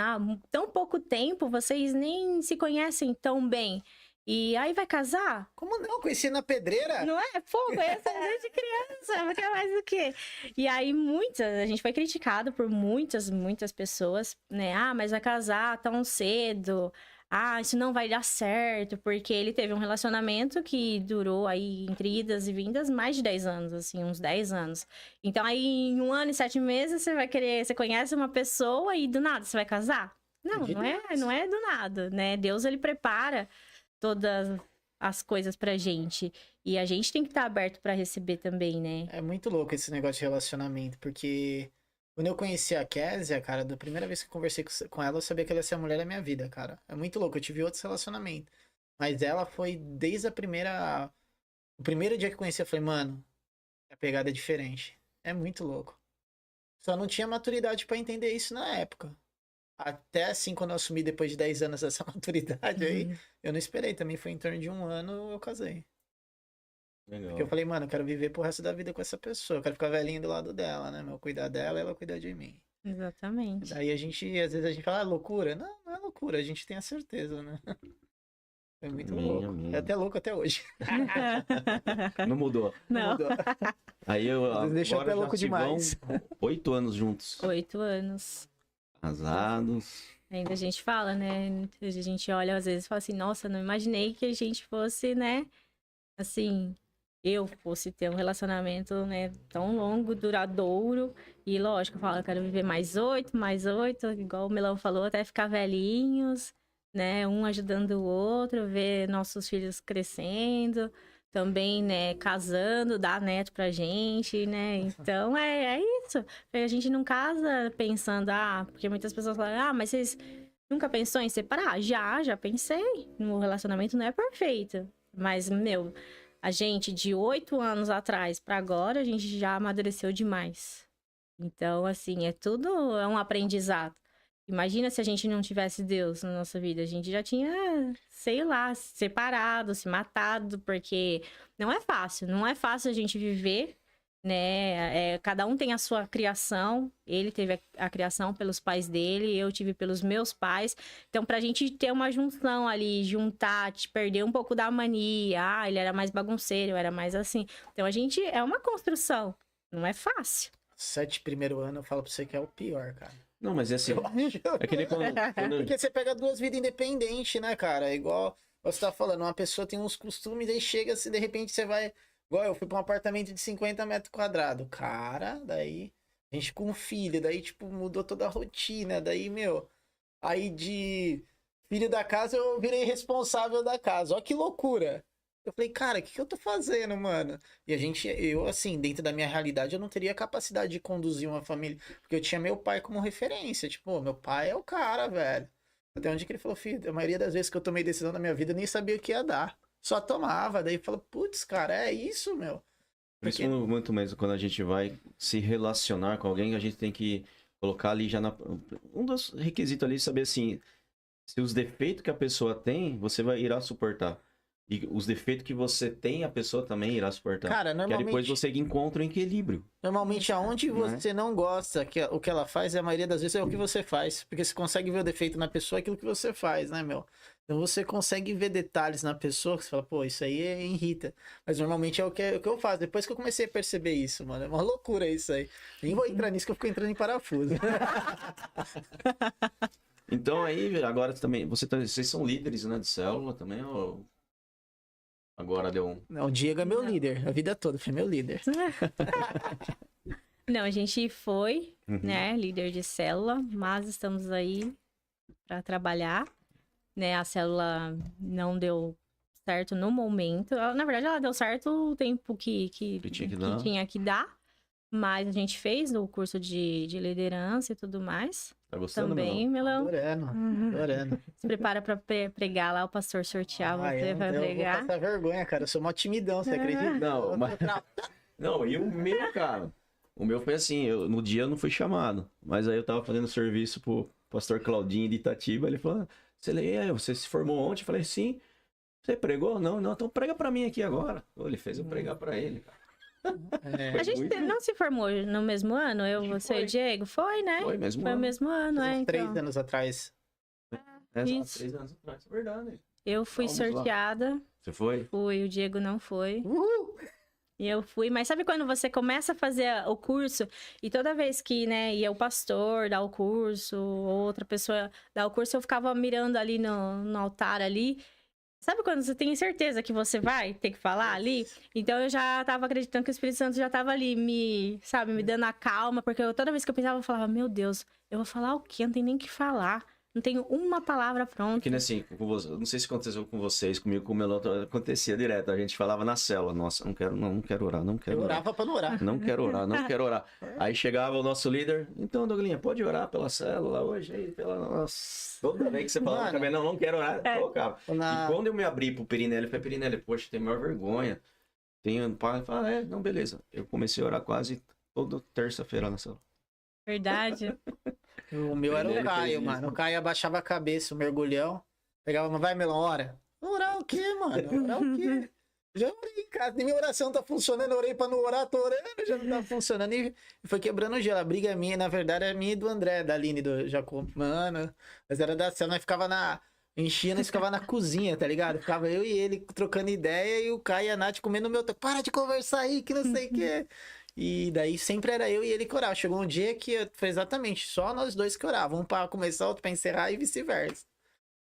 tão pouco tempo, vocês nem se conhecem tão bem. E aí vai casar? Como não? Conheci na pedreira? Não é? Pô, conheço desde criança, quer mais o quê? E aí a gente foi criticado por muitas pessoas, né? Mas vai casar tão cedo. Isso não vai dar certo, porque ele teve um relacionamento que durou aí, entre idas e vindas, mais de 10 anos, assim, uns 10 anos. Então aí, em 1 ano e 7 meses, você conhece uma pessoa e do nada você vai casar? Não, De Deus. não é do nada, né? Deus, ele prepara todas as coisas pra gente. E a gente tem que estar aberto pra receber também, né? É muito louco esse negócio de relacionamento, porque quando eu conheci a Kézia, cara, da primeira vez que eu conversei com ela, eu sabia que ela ia ser a mulher da minha vida, cara. É muito louco, eu tive outros relacionamentos. Mas ela foi desde a primeira... O primeiro dia que eu conheci, eu falei, mano, a pegada é diferente. É muito louco. Só não tinha maturidade pra entender isso na época. Até assim, quando eu assumi depois de 10 anos essa maturidade aí, eu não esperei. Também foi em torno de 1 ano eu casei. Legal. Porque eu falei, mano, eu quero viver pro resto da vida com essa pessoa. Eu quero ficar velhinho do lado dela, né? Eu cuidar dela, ela cuidar de mim. Exatamente. Daí às vezes a gente fala, loucura? Não, não é loucura, a gente tem a certeza, né? Foi muito Amém, louco. amém. É até louco até hoje. Não mudou. Não. Mudou. Aí eu Às vezes deixa agora até já louco se vão demais. 8 anos juntos. 8 anos. Casados. Ainda a gente fala, né? A gente olha às vezes e fala assim, nossa, não imaginei que a gente fosse, né? Assim, eu fosse ter um relacionamento, né, tão longo, duradouro. E lógico, eu falo, eu quero viver mais 8, igual o Melão falou, até ficar velhinhos, né? Um ajudando o outro, ver nossos filhos crescendo, também, né, casando, dar neto pra gente, né? Então é isso. A gente não casa pensando, porque muitas pessoas falam, mas vocês nunca pensou em separar? Já pensei. O relacionamento não é perfeito. Mas, meu, a gente de 8 anos atrás pra agora, a gente já amadureceu demais. Então, assim, é um aprendizado. Imagina se a gente não tivesse Deus na nossa vida. A gente já tinha, sei lá, separado, se matado, porque não é fácil. Não é fácil a gente viver, né? Cada um tem a sua criação. Ele teve a criação pelos pais dele, eu tive pelos meus pais. Então, pra gente ter uma junção ali, juntar, te perder um pouco da mania. Ele era mais bagunceiro, eu era mais assim. Então, é uma construção. Não é fácil. 7 primeiro ano, eu falo pra você que é o pior, cara. Não, mas é assim. É que nem quando Porque você pega 2 vidas independentes, né, cara? Igual você tá falando, uma pessoa tem uns costumes, aí chega, se de repente você vai. Igual eu fui pra um apartamento de 50 metros quadrados. Cara, daí. A gente com um filho, daí, tipo, mudou toda a rotina. Daí, meu. Aí de filho da casa eu virei responsável da casa. Ó que loucura. Eu falei, cara, o que eu tô fazendo, mano? E eu, assim, dentro da minha realidade, eu não teria capacidade de conduzir uma família. Porque eu tinha meu pai como referência. Tipo, meu pai é o cara, velho. Até onde que ele falou, filho, a maioria das vezes que eu tomei decisão na minha vida, eu nem sabia o que ia dar. Só tomava. Daí falou, putz, cara, é isso, meu. Por isso, muito mesmo, quando a gente vai se relacionar com alguém, a gente tem que colocar ali já um dos requisitos ali, saber assim, se os defeitos que a pessoa tem, você irá suportar. E os defeitos que você tem, a pessoa também irá suportar. Cara, Que aí depois normalmente, você encontra um equilíbrio. normalmente aonde você não gosta, o que ela faz, a maioria das vezes é o que você faz. Porque você consegue ver o defeito na pessoa, é aquilo que você faz, né, meu? Então você consegue ver detalhes na pessoa que você fala, pô, isso aí irrita. Mas normalmente é o que eu faço. Depois que eu comecei a perceber isso, mano, é uma loucura isso aí. Nem vou entrar nisso que eu fico entrando em parafuso. Então aí, agora também, vocês são líderes, né, de célula também, ou agora deu um... Não, o Diego é meu líder, a vida toda foi meu líder. Não, a gente foi, Uhum. né, líder de célula, mas estamos aí para trabalhar, né? A célula não deu certo no momento. Na verdade, ela deu certo o tempo que tinha que dar, mas a gente fez o curso de liderança e tudo mais. Tá gostando, Também, Melão? Melão. Adorando. Se prepara para pregar lá, o pastor sortear você vai eu pregar. vou passar vergonha, cara. Eu sou mó timidão, você acredita? Não, mas... Não, e o meu, cara? O meu foi assim, no dia eu não fui chamado, mas aí eu tava fazendo serviço pro pastor Claudinho de Itatiba, ele falou, você se formou ontem? Eu falei, sim. Você pregou? Não, então prega pra mim aqui agora. Ele fez eu pregar pra ele, cara. É, A gente não se formou no mesmo ano, eu, você e o Diego? Foi, né? Foi mesmo Foi o ano. mesmo ano, uns 3 então. anos atrás. Exato, Isso. 3 anos atrás, é verdade. Eu fui Vamos lá. sorteada, Você foi? fui, o Diego não foi. Uhul! E eu fui, mas sabe quando você começa a fazer o curso e toda vez que, né, ia o pastor dar o curso, ou outra pessoa dar o curso, eu ficava mirando ali no altar ali. Sabe quando você tem certeza que você vai ter que falar ali? Então eu já tava acreditando que o Espírito Santo já tava ali me dando a calma, porque toda vez que eu pensava, eu falava, meu Deus, eu vou falar o quê? Não tem nem o que falar. Não tenho uma palavra pronta. Que nem assim, com você, não sei se aconteceu com vocês, comigo, com o Melão, acontecia direto. A gente falava na célula, nossa, não quero orar, não quero Eu orar. orava pra não orar. Não quero orar, não quero orar. Aí chegava o nosso líder, então, Douglinha, pode orar pela célula hoje aí, pela nossa. Toda vez que você falava, Mano. também não quero orar, eu colocava. Na- E quando eu me abri pro Pirinelli, eu falei, Pirinelli, poxa, tem maior vergonha. Tem um pai, fala, não, beleza. Eu comecei a orar quase toda terça-feira na célula. Verdade. O meu era o Ele fez Caio, isso. mano. O Caio abaixava a cabeça, o mergulhão. Pegava, mas vai, Melão, ora. Orar o quê, mano? Orar o quê? Já orei, cara. Nem minha oração tá funcionando. Eu orei pra não orar, tô orando, já não tá funcionando. E foi quebrando o gelo. A briga é minha, na verdade, é minha e do André, da Aline, do Jacob. Mano, mas era da cena, nós ficava na. Enchia, nós ficava na cozinha, tá ligado? Ficava eu e ele trocando ideia e o Caio e a Nath comendo o meu. Para de conversar aí, que não sei o que. E daí sempre era eu e ele que orava. Chegou um dia que foi exatamente só nós dois que oravam. Um pra começar, outro pra encerrar e vice-versa.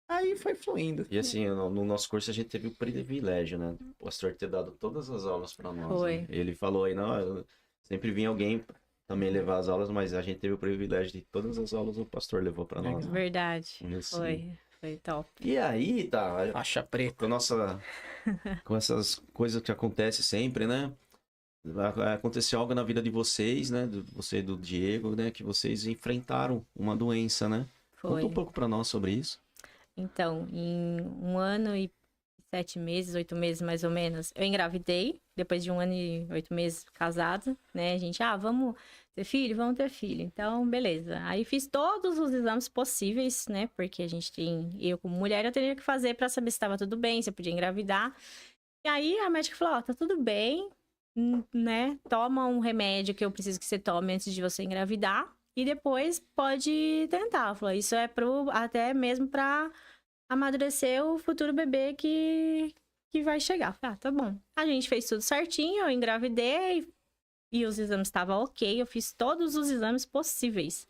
Aí foi fluindo. E assim, no nosso curso a gente teve o privilégio, né? O pastor ter dado todas as aulas para nós. Foi. Né? Ele falou aí, não, sempre vinha alguém também levar as aulas, mas a gente teve o privilégio de todas as aulas o pastor levou para nós. Né? Verdade. Assim. Foi top. E aí, tá, Faixa preta. com essas coisas que acontecem sempre, né? Aconteceu algo na vida de vocês, né? Você e do Diego, né? Que vocês enfrentaram uma doença, né? Foi. Conta um pouco para nós sobre isso. Então, em 1 ano e 7 meses, 8 meses mais ou menos, eu engravidei. Depois de 1 ano e 8 meses casada, né? A gente, vamos ter filho? Vamos ter filho. Então, beleza. Aí fiz todos os exames possíveis, né? Porque a gente eu como mulher, eu teria que fazer pra saber se estava tudo bem, se eu podia engravidar. E aí a médica falou, tá tudo bem, né? Toma um remédio que eu preciso que você tome antes de você engravidar. E depois pode tentar. Ela falou, isso é até mesmo pra amadurecer o futuro bebê que vai chegar. Falei, tá bom. A gente fez tudo certinho, eu engravidei e os exames estavam ok. Eu fiz todos os exames possíveis.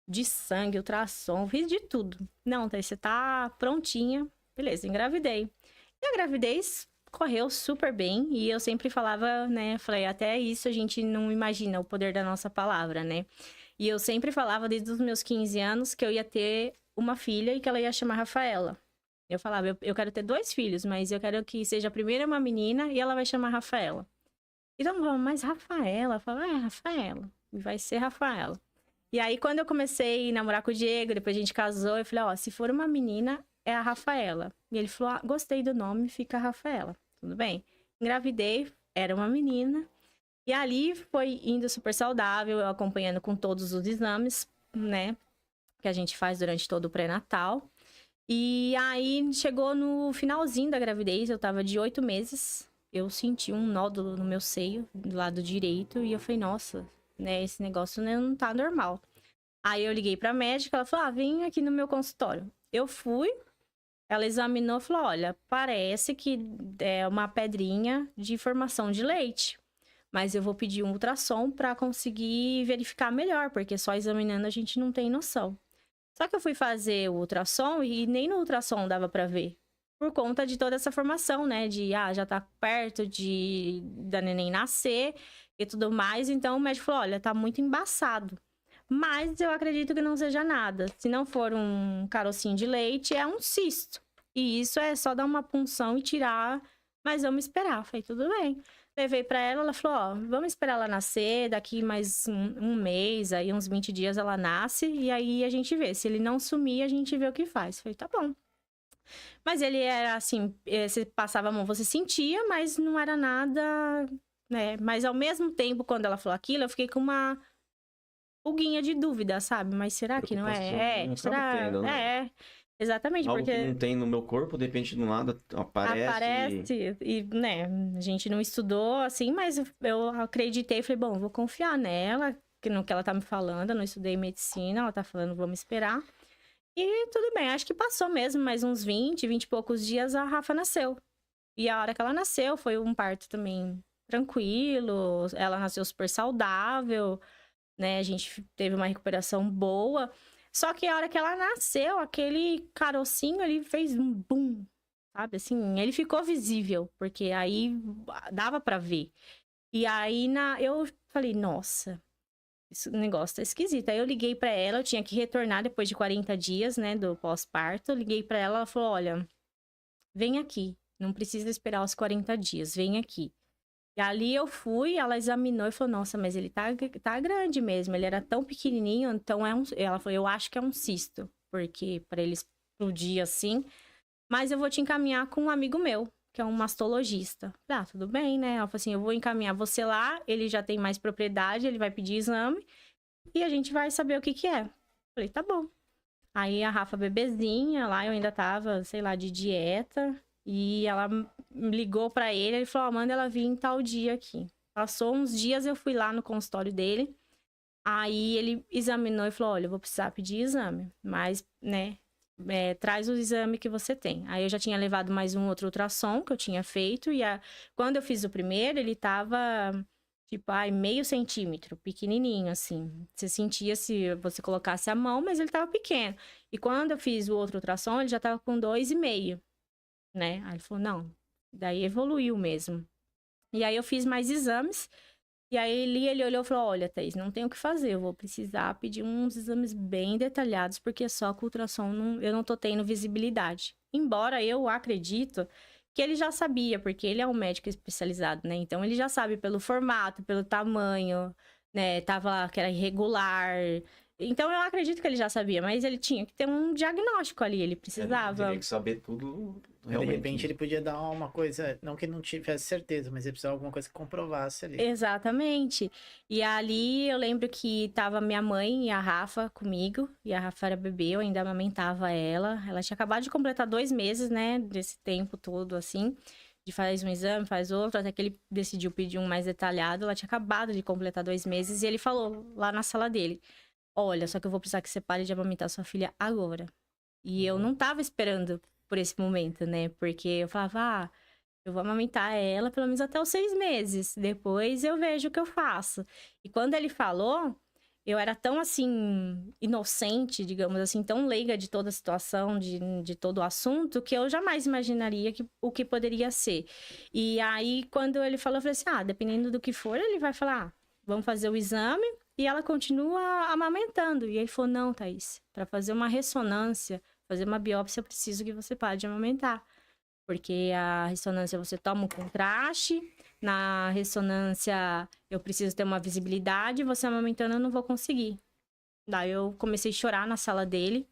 De sangue, ultrassom, fiz de tudo. Não, Thaís, você tá prontinha. Beleza, engravidei. E a gravidez correu super bem. E eu sempre falava, né? Falei, até isso a gente não imagina o poder da nossa palavra, né? E eu sempre falava desde os meus 15 anos que eu ia ter uma filha e que ela ia chamar Rafaela. Eu falava, eu quero ter 2 filhos, mas eu quero que seja a primeira uma menina e ela vai chamar Rafaela. Então eu falava, mas Rafaela? Eu falava, Rafaela. Vai ser Rafaela. E aí, quando eu comecei a namorar com o Diego, depois a gente casou, eu falei, se for uma menina, é a Rafaela. E ele falou, gostei do nome, fica Rafaela. Tudo bem. Engravidei, era uma menina. E ali foi indo super saudável, eu acompanhando com todos os exames, né? Que a gente faz durante todo o pré-natal. E aí, chegou no finalzinho da gravidez, eu tava de 8 meses, eu senti um nódulo no meu seio, do lado direito, e eu falei, nossa, né, esse negócio não tá normal. Aí eu liguei pra médica, ela falou, vem aqui no meu consultório. Eu fui, ela examinou e falou, olha, parece que é uma pedrinha de formação de leite. Mas eu vou pedir um ultrassom pra conseguir verificar melhor, porque só examinando a gente não tem noção. Só que eu fui fazer o ultrassom e nem no ultrassom dava pra ver. Por conta de toda essa formação, né? De, já tá perto da neném nascer e tudo mais. Então o médico falou, olha, tá muito embaçado. Mas eu acredito que não seja nada. Se não for um carocinho de leite, é um cisto. E isso é só dar uma punção e tirar, mas vamos esperar. Falei, tudo bem. Levei pra ela, ela falou, vamos esperar ela nascer, daqui mais um mês, aí uns 20 dias ela nasce, e aí a gente vê. Se ele não sumir, a gente vê o que faz. Falei, tá bom. Mas ele era assim, você passava a mão, você sentia, mas não era nada, né? Mas ao mesmo tempo, quando ela falou aquilo, eu fiquei com uma pulguinha de dúvida, sabe? Mas será que não é? Acaba Será? tendo, né? Exatamente, Algo porque que não tem no meu corpo, de repente do nada aparece. e, né, a gente não estudou assim, mas eu acreditei, falei, bom, vou confiar nela, no que ela tá me falando, eu não estudei medicina, ela tá falando, vamos esperar. E tudo bem, acho que passou mesmo, mais uns 20 e poucos dias, a Rafa nasceu. E a hora que ela nasceu, foi um parto também tranquilo, ela nasceu super saudável, né, a gente teve uma recuperação boa. Só que a hora que ela nasceu, aquele carocinho, ele fez um boom, sabe? Assim, ele ficou visível, porque aí dava pra ver. E aí, eu falei, nossa, esse negócio tá esquisito. Aí eu liguei pra ela, eu tinha que retornar depois de 40 dias, né, do pós-parto. Liguei pra ela, ela falou, olha, vem aqui, não precisa esperar os 40 dias, vem aqui. E ali eu fui, ela examinou e falou, nossa, mas ele tá grande mesmo, ele era tão pequenininho, então ela falou, eu acho que é um cisto, porque para ele explodir assim, mas eu vou te encaminhar com um amigo meu, que é um mastologista. Falei, tudo bem, né? Ela falou assim, eu vou encaminhar você lá, ele já tem mais propriedade, ele vai pedir exame e a gente vai saber o que é. Falei, tá bom. Aí a Rafa bebezinha, lá eu ainda tava, sei lá, de dieta. E ela ligou pra ele falou, manda ela vir em tal dia aqui. Passou uns dias, eu fui lá no consultório dele. Aí ele examinou e falou, olha, eu vou precisar pedir exame. Mas, né, traz o exame que você tem. Aí eu já tinha levado mais um outro ultrassom que eu tinha feito. E quando eu fiz o primeiro, ele tava, tipo, meio centímetro, pequenininho, assim. Você sentia se você colocasse a mão, mas ele tava pequeno. E quando eu fiz o outro ultrassom, ele já tava com 2,5. Né? Aí ele falou, não, daí evoluiu mesmo. E aí eu fiz mais exames, e aí ele olhou e falou, olha, Thaís, não tem o que fazer, eu vou precisar pedir uns exames bem detalhados, porque só com ultrassom eu não tô tendo visibilidade. Embora eu acredito que ele já sabia, porque ele é um médico especializado, né? Então ele já sabe pelo formato, pelo tamanho, né? Tava lá que era irregular. Então eu acredito que ele já sabia, mas ele tinha que ter um diagnóstico ali, ele precisava. Teria que saber tudo De realmente. repente ele podia dar uma coisa, não que não tivesse certeza, mas ele precisava de alguma coisa que comprovasse ali. Exatamente. E ali eu lembro que tava minha mãe e a Rafa comigo, e a Rafa era bebê, eu ainda amamentava ela. Ela tinha acabado de completar 2 meses, né, desse tempo todo, assim, de faz um exame, faz outro, até que ele decidiu pedir um mais detalhado. Ela tinha acabado de completar 2 meses, e ele falou lá na sala dele, olha, só que eu vou precisar que você pare de amamentar sua filha agora. E eu não tava esperando por esse momento, né? Porque eu falava, eu vou amamentar ela pelo menos até os 6 meses. Depois eu vejo o que eu faço. E quando ele falou, eu era tão, assim, inocente, digamos assim, tão leiga de toda a situação, de todo o assunto, que eu jamais imaginaria o que poderia ser. E aí, quando ele falou, eu falei assim, dependendo do que for, ele vai falar, vamos fazer o exame. E ela continua amamentando. E ele falou, não, Thaís, para fazer uma ressonância, fazer uma biópsia, eu preciso que você pare de amamentar. Porque a ressonância você toma um contraste, na ressonância eu preciso ter uma visibilidade, você amamentando eu não vou conseguir. Daí eu comecei a chorar na sala dele.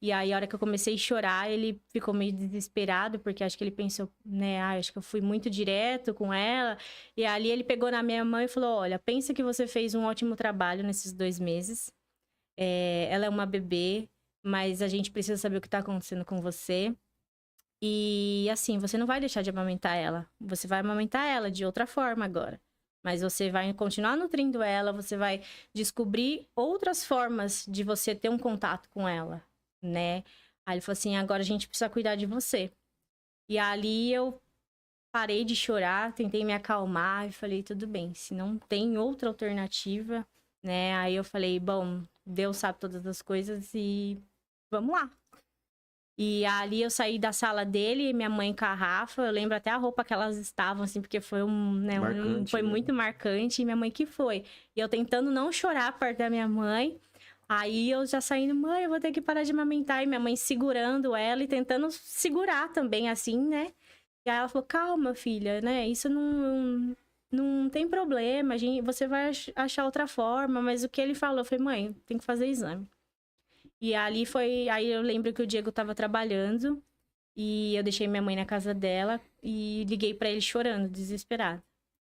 E aí, a hora que eu comecei a chorar, ele ficou meio desesperado, porque acho que ele pensou, né, acho que eu fui muito direto com ela. E ali ele pegou na minha mão e falou, olha, pensa que você fez um ótimo trabalho nesses 2 meses. Ela é uma bebê, mas a gente precisa saber o que tá acontecendo com você. E assim, você não vai deixar de amamentar ela. Você vai amamentar ela de outra forma agora. Mas você vai continuar nutrindo ela, você vai descobrir outras formas de você ter um contato com ela, né? Aí ele falou assim, agora a gente precisa cuidar de você. E ali eu parei de chorar, tentei me acalmar e falei, tudo bem, se não tem outra alternativa, né? Aí eu falei, bom, Deus sabe todas as coisas e vamos lá. E ali eu saí da sala dele, minha mãe com a Rafa, eu lembro até a roupa que elas estavam, assim, porque foi Marcante, foi né? muito marcante, e minha mãe que foi. E eu tentando não chorar perto da minha mãe, aí eu já saindo, mãe, eu vou ter que parar de amamentar, e minha mãe segurando ela e tentando segurar também, assim, né? E aí ela falou, calma, filha, né, isso não tem problema, você vai achar outra forma, mas o que ele falou, eu falei, mãe, tem que fazer exame. E ali foi. Aí eu lembro que o Diego tava trabalhando e eu deixei minha mãe na casa dela e liguei pra ele chorando, desesperado.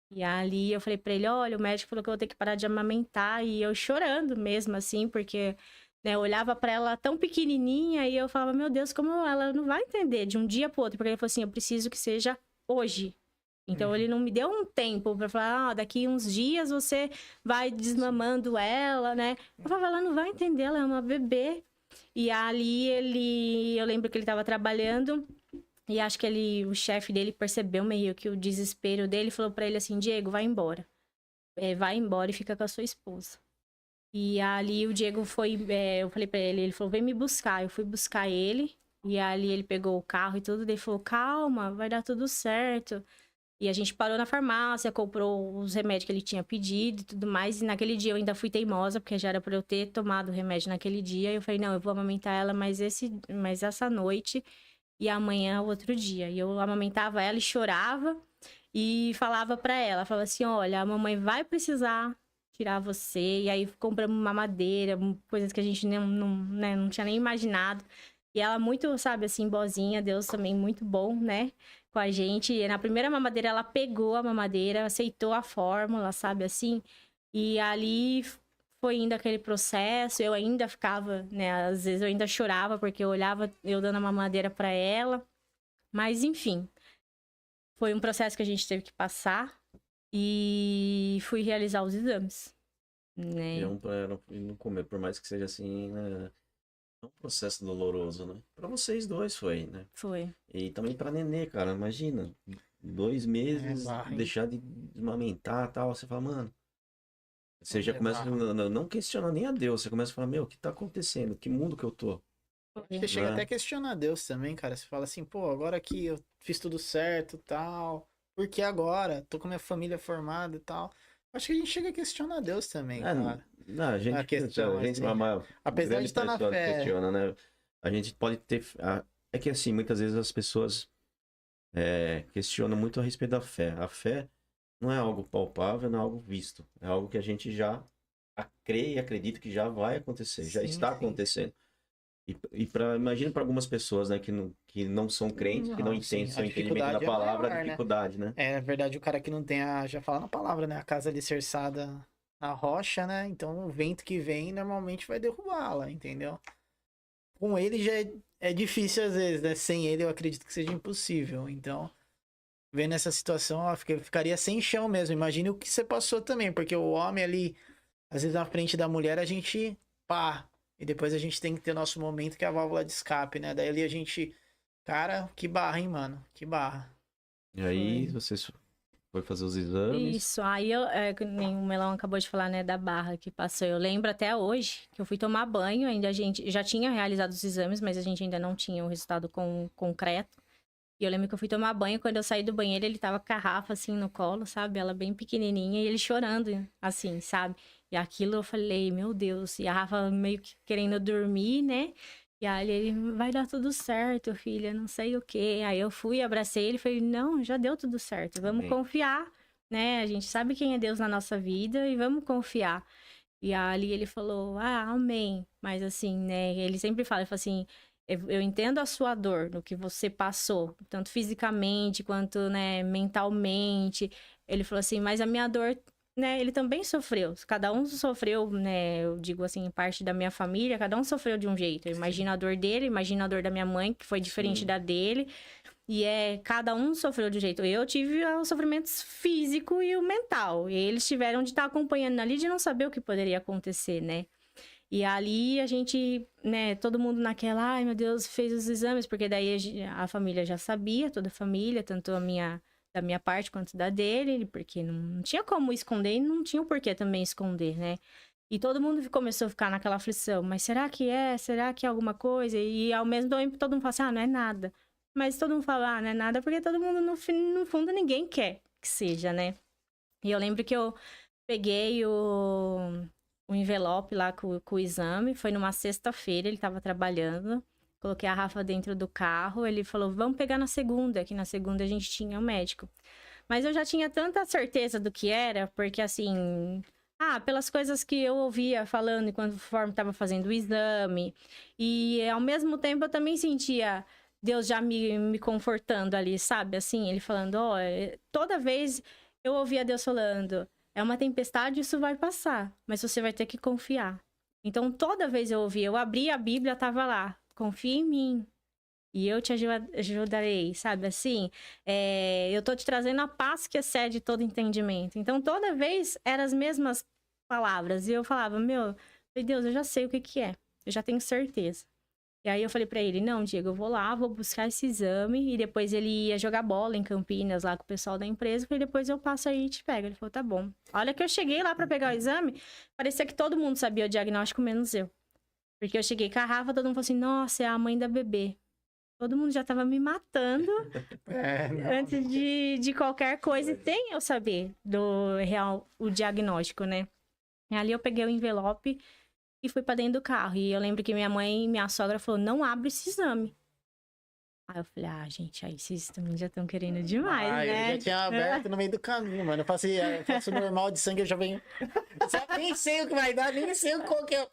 E ali eu falei pra ele: olha, o médico falou que eu vou ter que parar de amamentar. E eu chorando mesmo, assim, porque né, eu olhava pra ela tão pequenininha e eu falava: meu Deus, como ela não vai entender de um dia pro outro? Porque ele falou assim: eu preciso que seja hoje. Então ele não me deu um tempo pra falar, daqui uns dias você vai desmamando ela, né? Eu falava, ela não vai entender, ela é uma bebê. E ali eu lembro que ele tava trabalhando e acho que o chefe dele percebeu meio que o desespero dele e falou pra ele assim, Diego, vai embora. Vai embora e fica com a sua esposa. E ali o Diego foi, eu falei pra ele falou, vem me buscar. Eu fui buscar ele e ali ele pegou o carro e tudo, ele falou, calma, vai dar tudo certo. E a gente parou na farmácia, comprou os remédios que ele tinha pedido e tudo mais. E naquele dia eu ainda fui teimosa, porque já era pra eu ter tomado o remédio naquele dia. E eu falei, não, eu vou amamentar ela mais essa noite e amanhã o outro dia. E eu amamentava ela e chorava e falava pra ela, falava assim, olha, a mamãe vai precisar tirar você. E aí compramos mamadeira, coisas que a gente não tinha nem imaginado. E ela muito, sabe, assim, boazinha, Deus também muito bom, né? Com a gente. E na primeira mamadeira, ela pegou a mamadeira, aceitou a fórmula, sabe, assim. E ali foi indo aquele processo, eu ainda ficava, né, às vezes eu ainda chorava, porque eu olhava eu dando a mamadeira pra ela. Mas, enfim, foi um processo que a gente teve que passar e fui realizar os exames, né? Não comer, por mais que seja assim, né? É um processo doloroso, né? Pra vocês dois foi, né? Foi. E também pra nenê, cara, imagina, 2 meses, barra, hein? deixar de amamentar e tal, você fala, mano, você já começa a não questionar nem a Deus, você começa a falar, meu, o que tá acontecendo? Que mundo que eu tô? Você chega Né? até a questionar Deus também, cara. Você fala assim, pô, agora que eu fiz tudo certo tal, por que agora? Tô com minha família formada e tal. Acho que a gente chega a questionar Deus também, cara. Não, a gente, A questão, a gente assim, apesar grande de estar na pessoa fé. questiona, né? A gente pode ter. É que assim, muitas vezes as pessoas questionam muito a respeito da fé. A fé não é algo palpável, não é algo visto. É algo que a gente já crê e acredita que já vai acontecer, já Sim, está sim. acontecendo. Imagina para algumas pessoas, né, que não são crentes, que não Não, sim, entendem a seu entendimento da dificuldade é palavra, maior, a né? dificuldade, né? É, na verdade, o cara que não tem já fala na palavra, né? A casa alicerçada na rocha, né? Então o vento que vem normalmente vai derrubá-la, entendeu? Com ele já é difícil às vezes, né? Sem ele eu acredito que seja impossível. Então, vendo essa situação, ó, ficaria sem chão mesmo. Imagine o que você passou também, porque o homem ali, às vezes na frente da mulher, a gente pá. E depois a gente tem que ter nosso momento que é a válvula de escape, né? Daí ali a gente. Cara, que barra, hein, mano? Que barra. E aí, Foi. você foi fazer os exames. Isso, aí que nem o Melão acabou de falar, né, da barra que passou. Eu lembro até hoje que eu fui tomar banho, ainda a gente já tinha realizado os exames, mas a gente ainda não tinha o resultado concreto. E eu lembro que eu fui tomar banho, quando eu saí do banheiro, ele tava com a Rafa, assim, no colo, sabe? Ela bem pequenininha e ele chorando, assim, sabe? E aquilo eu falei, meu Deus. E a Rafa meio que querendo dormir, né? E aí ele, vai dar tudo certo, filha, não sei o quê. Aí eu fui, abracei ele e falei, não, já deu tudo certo, vamos Amém. confiar, né? A gente sabe quem é Deus na nossa vida e vamos confiar. E ali ele falou, amém. Mas assim, né? Ele sempre fala, ele fala assim, eu entendo a sua dor, no que você passou, tanto fisicamente quanto, né, mentalmente. Ele falou assim, mas a minha dor né, ele também sofreu. Cada um sofreu, né, eu digo assim, parte da minha família, cada um sofreu de um jeito. Eu imagino a dor dele, imagino a dor da minha mãe, que foi diferente da dele. E cada um sofreu de um jeito. Eu tive os sofrimentos físico e o mental. E eles tiveram de estar acompanhando ali, de não saber o que poderia acontecer, né? E ali a gente, né, todo mundo naquela, ai meu Deus, fez os exames, porque daí a família já sabia, toda a família, tanto da minha parte quanto da dele, porque não tinha como esconder e não tinha o porquê também esconder, né? E todo mundo começou a ficar naquela aflição, mas será que é? Será que é alguma coisa? E ao mesmo tempo todo mundo fala assim, não é nada. Mas todo mundo fala, não é nada, porque todo mundo, no fundo, ninguém quer que seja, né? E eu lembro que eu peguei o envelope lá com o exame, foi numa sexta-feira, ele tava trabalhando, coloquei a Rafa dentro do carro, ele falou, vamos pegar na segunda, que na segunda a gente tinha o médico. Mas eu já tinha tanta certeza do que era, porque assim, pelas coisas que eu ouvia falando conforme estava fazendo o exame, e ao mesmo tempo eu também sentia Deus já me confortando ali, sabe? Assim, ele falando, toda vez eu ouvia Deus falando, é uma tempestade, isso vai passar, mas você vai ter que confiar. Então, toda vez eu ouvia, eu abria a Bíblia, tava lá, confia em mim, e eu te ajudarei, sabe? Assim, eu tô te trazendo a paz que excede todo entendimento. Então, toda vez eram as mesmas palavras, e eu falava, Deus, eu já sei o que é, eu já tenho certeza. E aí eu falei pra ele, não, Diego, eu vou lá, vou buscar esse exame, e depois ele ia jogar bola em Campinas, lá com o pessoal da empresa, e depois eu passo aí e te pego. Ele falou, tá bom. A hora que eu cheguei lá pra pegar o exame, parecia que todo mundo sabia o diagnóstico, menos eu. Porque eu cheguei com a Rafa, todo mundo falou assim, nossa, é a mãe da bebê. Todo mundo já tava me matando antes de qualquer coisa, e sem eu saber do real, o diagnóstico, né? E ali eu peguei o envelope e fui pra dentro do carro. E eu lembro que minha mãe e minha sogra falou, não abre esse exame. Aí eu falei, gente, aí vocês também já estão querendo demais, né? Eu já tinha aberto no meio do caminho, mano. Eu faço normal de sangue, eu já venho... Nem sei o que vai dar, nem sei qual que é...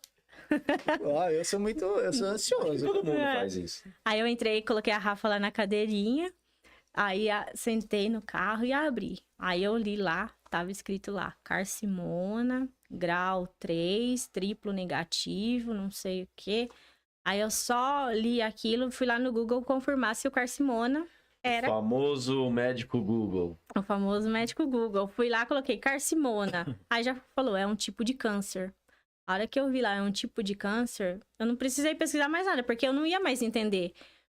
eu sou ansioso. Todo mundo faz isso. Aí eu entrei, coloquei a Rafa lá na cadeirinha, aí sentei no carro e abri. Aí eu li lá, tava escrito lá, carcimona, grau 3, triplo negativo, não sei o quê. Aí eu só li aquilo, fui lá no Google confirmar se o carcimona era... O famoso médico Google. O famoso médico Google. Fui lá, coloquei carcimona. Aí já falou, é um tipo de câncer. A hora que eu vi lá, é um tipo de câncer, eu não precisei pesquisar mais nada, porque eu não ia mais entender.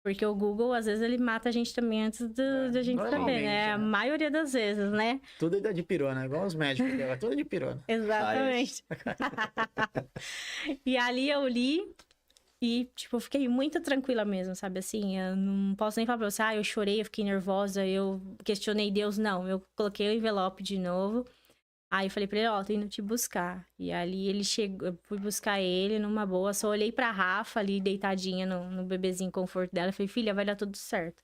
Porque o Google, às vezes, ele mata a gente também antes da gente saber, né? A maioria das vezes, né? Tudo é de pirona, igual os médicos dela, tudo é de pirona. Exatamente. E ali eu li e, tipo, eu fiquei muito tranquila mesmo, sabe? Assim, eu não posso nem falar pra você, eu chorei, eu fiquei nervosa, eu questionei Deus, não. Eu coloquei o envelope de novo. Aí eu falei pra ele, tô indo te buscar. E ali ele chegou, eu fui buscar ele numa boa, só olhei pra Rafa ali, deitadinha no bebezinho conforto dela. Eu falei, filha, vai dar tudo certo.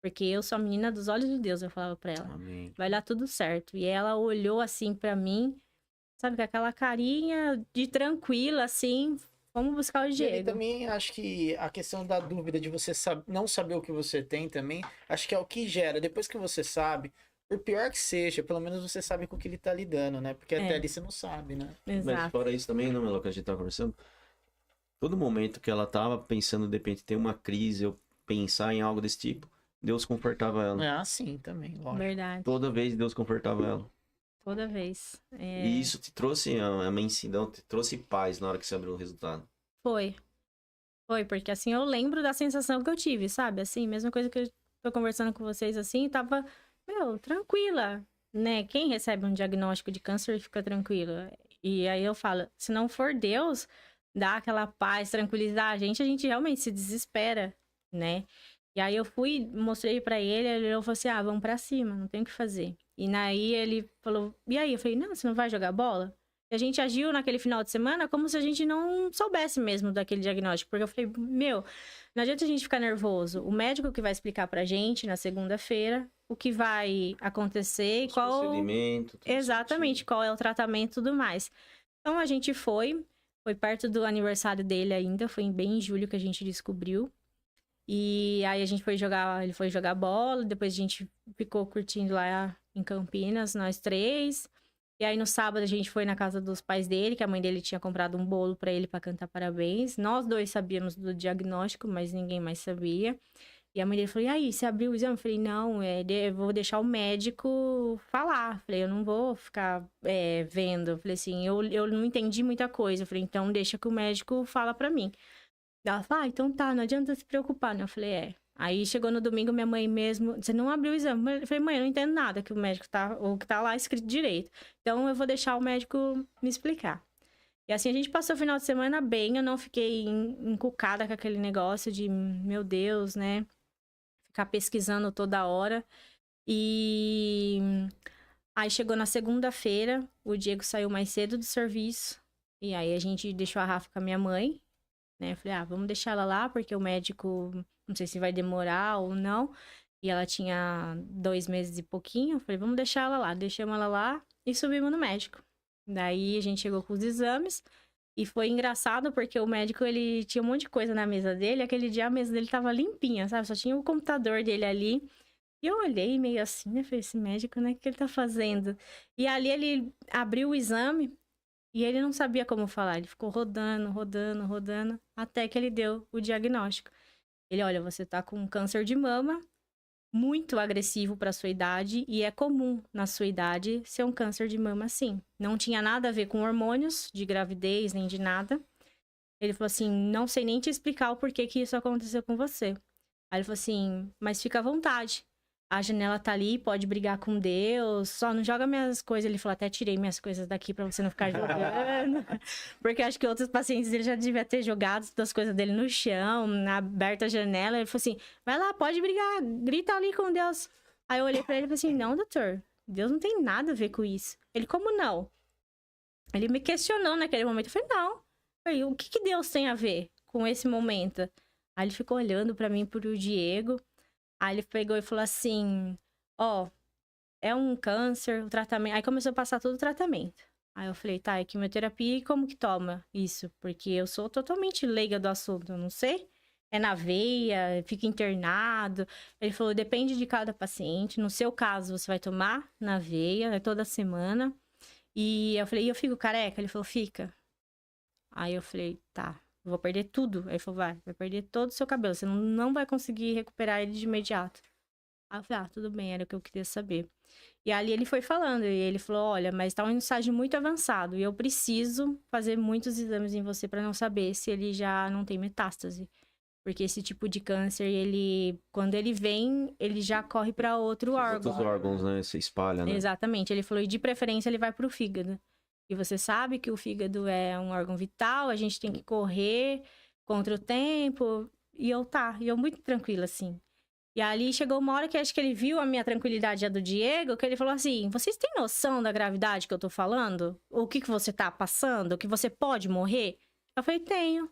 Porque eu sou a menina dos olhos de Deus, eu falava pra ela. Amém. Vai dar tudo certo. E ela olhou assim pra mim, sabe, com aquela carinha de tranquila, assim, vamos buscar o E Diego. também acho que a questão da dúvida de você não saber o que você tem também, acho que é o que gera. Depois que você sabe, por pior que seja, pelo menos você sabe com o que ele tá lidando, né? Porque até ali você não sabe, né? Mas Exato. fora isso também, não, Melo, que a gente tava conversando. Todo momento que ela tava pensando, de repente, ter uma crise, ou pensar em algo desse tipo, Deus confortava ela. É assim também, lógico. Verdade. Toda vez Deus confortava ela. Toda vez. E isso te trouxe a mansidão, te trouxe paz na hora que você abriu o resultado. Foi, porque assim, eu lembro da sensação que eu tive, sabe? Assim, mesma coisa que eu tô conversando com vocês, assim, tava, tranquila, né? Quem recebe um diagnóstico de câncer fica tranquila. E aí eu falo, se não for Deus dar aquela paz, tranquilizar a gente realmente se desespera, né? E aí eu fui, mostrei pra ele falou assim, vamos pra cima, não tem o que fazer. E aí ele falou, e aí? Eu falei, não, você não vai jogar bola? E a gente agiu naquele final de semana como se a gente não soubesse mesmo daquele diagnóstico. Porque eu falei, não adianta a gente ficar nervoso. O médico que vai explicar pra gente na segunda-feira o que vai acontecer e qual... procedimento. Exatamente, qual é o tratamento e tudo mais. Então a gente foi perto do aniversário dele ainda, foi bem em julho que a gente descobriu. E aí a gente ele foi jogar bola, depois a gente ficou curtindo lá em Campinas, nós três. E aí no sábado a gente foi na casa dos pais dele, que a mãe dele tinha comprado um bolo pra ele pra cantar parabéns. Nós dois sabíamos do diagnóstico, mas ninguém mais sabia. E a mãe dele falou: e aí, você abriu o exame? Eu falei: não, eu vou deixar o médico falar. Eu falei: eu não vou ficar vendo. Eu falei assim: eu não entendi muita coisa. Eu falei: então deixa que o médico fala pra mim. Ela falou: então tá, não adianta se preocupar, né? Eu falei: Aí chegou no domingo, minha mãe mesmo, você não abriu o exame. Eu falei: mãe, eu não entendo nada que o médico ou que tá lá escrito direito. Então eu vou deixar o médico me explicar. E assim, a gente passou o final de semana bem, eu não fiquei encucada com aquele negócio de, meu Deus, né? Ficar pesquisando toda hora. E aí chegou na segunda-feira, o Diego saiu mais cedo do serviço. E aí a gente deixou a Rafa com a minha mãe, né? Eu falei: vamos deixar ela lá, porque o médico, não sei se vai demorar ou não. E ela tinha 2 meses e pouquinho. Eu falei: vamos deixar ela lá. Deixamos ela lá e subimos no médico. Daí a gente chegou com os exames. E foi engraçado porque o médico, ele tinha um monte de coisa na mesa dele. Aquele dia a mesa dele tava limpinha, sabe? Só tinha o computador dele ali. E eu olhei meio assim, né? Falei: esse médico, né? O que ele tá fazendo? E ali ele abriu o exame e ele não sabia como falar. Ele ficou rodando, até que ele deu o diagnóstico. Ele: olha, você tá com câncer de mama, muito agressivo para sua idade, e é comum na sua idade ser um câncer de mama, sim. Não tinha nada a ver com hormônios de gravidez, nem de nada. Ele falou assim: não sei nem te explicar o porquê que isso aconteceu com você. Aí ele falou assim: mas fica à vontade. A janela tá ali, pode brigar com Deus, só não joga minhas coisas. Ele falou: até tirei minhas coisas daqui pra você não ficar jogando. Porque acho que outros pacientes ele já devia ter jogado as coisas dele no chão, aberto a janela. Ele falou assim: vai lá, pode brigar, grita ali com Deus. Aí eu olhei pra ele e falei assim: não, doutor, Deus não tem nada a ver com isso. Ele: como não? Ele me questionou naquele momento. Eu falei: não. Eu falei: o que Deus tem a ver com esse momento? Aí ele ficou olhando pra mim, pro Diego. Aí ele pegou e falou assim: é um câncer, o tratamento. Aí começou a passar todo o tratamento. Aí eu falei: tá, é quimioterapia, e como que toma isso? Porque eu sou totalmente leiga do assunto, eu não sei. É na veia, fica internado. Ele falou: depende de cada paciente. No seu caso, você vai tomar na veia, toda semana. E eu falei: e eu fico careca? Ele falou: fica. Aí eu falei: tá. Vou perder tudo. Aí ele falou: vai perder todo o seu cabelo. Você não vai conseguir recuperar ele de imediato. Aí eu falei: tudo bem, era o que eu queria saber. E ali ele foi falando, e ele falou: olha, mas tá um estágio muito avançado, e eu preciso fazer muitos exames em você para não saber se ele já não tem metástase. Porque esse tipo de câncer, quando ele vem, ele já corre para outro órgão. Outros órgãos, né? Se espalha, né? Exatamente. Ele falou: e de preferência ele vai pro fígado. E você sabe que o fígado é um órgão vital, a gente tem que correr contra o tempo. E eu muito tranquila, assim. E ali chegou uma hora que acho que ele viu a minha tranquilidade e a do Diego, que ele falou assim: vocês têm noção da gravidade que eu tô falando? O que você tá passando? Que você pode morrer? Eu falei: tenho.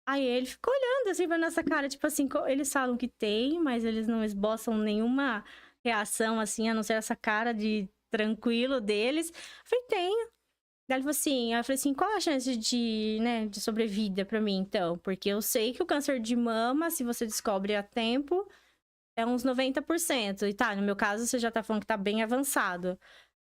Aí ele ficou olhando assim pra nossa cara, tipo assim, eles falam que tem, mas eles não esboçam nenhuma reação assim, a não ser essa cara de tranquilo deles. Eu falei: tenho. Daí ele falou assim, eu falei assim: qual a chance de sobrevida pra mim, então? Porque eu sei que o câncer de mama, se você descobre a tempo, é uns 90%. E tá, no meu caso, você já tá falando que tá bem avançado.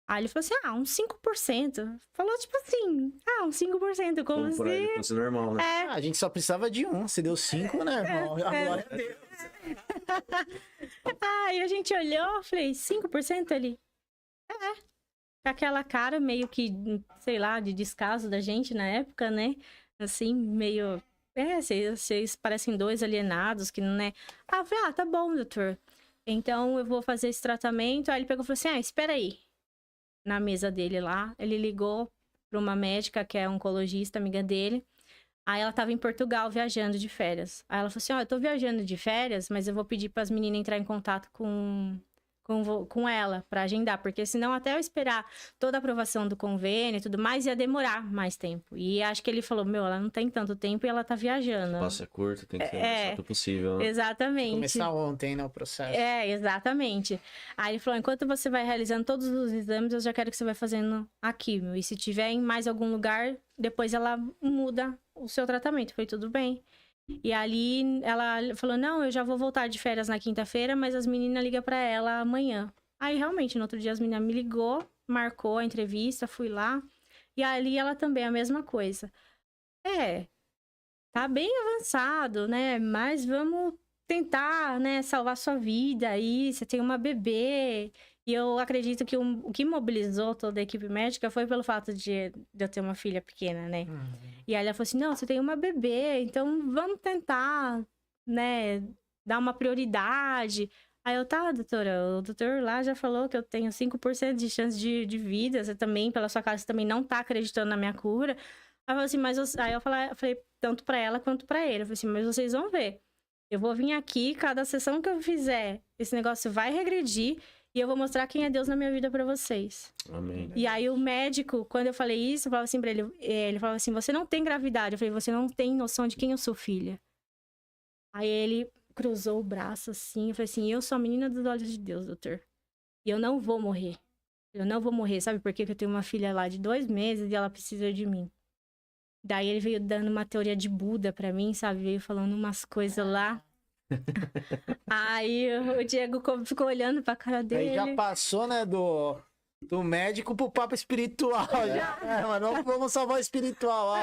Aí ele falou assim: uns 5%. Falou tipo assim, uns 5%, como Por aí, se... fosse normal, né? A gente só precisava de 1. Se deu 5, né, irmão? Glória a Deus. Aí a gente olhou, falei: 5%? Ele... com aquela cara meio que, sei lá, de descaso da gente na época, né? Assim, meio... vocês parecem 2 alienados, que não é... eu falei: tá bom, doutor. Então, eu vou fazer esse tratamento. Aí ele pegou e falou assim: espera aí. Na mesa dele lá, ele ligou para uma médica, que é oncologista, amiga dele. Aí ela tava em Portugal, viajando de férias. Aí ela falou assim: eu tô viajando de férias, mas eu vou pedir para as meninas entrar em contato com ela para agendar, porque senão até eu esperar toda a aprovação do convênio e tudo mais ia demorar mais tempo. E acho que ele falou: ela não tem tanto tempo e ela tá viajando. O passo é curto, tem que ser o mais rápido possível, né? Exatamente. Começar ontem, né, o processo. Exatamente. Aí ele falou: enquanto você vai realizando todos os exames, eu já quero que você vai fazendo a quimio. E se tiver em mais algum lugar, depois ela muda o seu tratamento. Foi tudo bem. E ali ela falou: não, eu já vou voltar de férias na quinta-feira, mas as meninas ligam pra ela amanhã. Aí realmente, no outro dia as meninas me ligou, marcou a entrevista, fui lá. E ali ela também, a mesma coisa. Tá bem avançado, né? Mas vamos tentar, né, salvar sua vida aí. Você tem uma bebê. E eu acredito que o que mobilizou toda a equipe médica foi pelo fato de eu ter uma filha pequena, né? E aí ela falou assim, não, você tem uma bebê, então vamos tentar, né, dar uma prioridade. Aí eu, tá, doutora, o doutor lá já falou que eu tenho 5% de chance de vida, você também, pela sua casa, você também não tá acreditando na minha cura. Aí eu falei assim, aí eu falei tanto pra ela quanto pra ele, eu falei assim, mas vocês vão ver. Eu vou vir aqui, cada sessão que eu fizer, esse negócio vai regredir e eu vou mostrar quem é Deus na minha vida pra vocês. Amém. E aí o médico, quando eu falei isso, eu falava assim pra ele, ele falava assim, você não tem gravidade. Eu falei, você não tem noção de quem eu sou, filha. Aí ele cruzou o braço assim, eu falei assim, eu sou a menina dos olhos de Deus, doutor. E eu não vou morrer. Eu não vou morrer, sabe por quê? Porque eu tenho uma filha lá de 2 meses e ela precisa de mim. Daí ele veio dando uma teoria de Buda pra mim, sabe? Veio falando umas coisas lá. Aí o Diego ficou olhando pra cara dele. Aí já passou, né, do médico pro papo espiritual. Já. Mas vamos salvar o espiritual.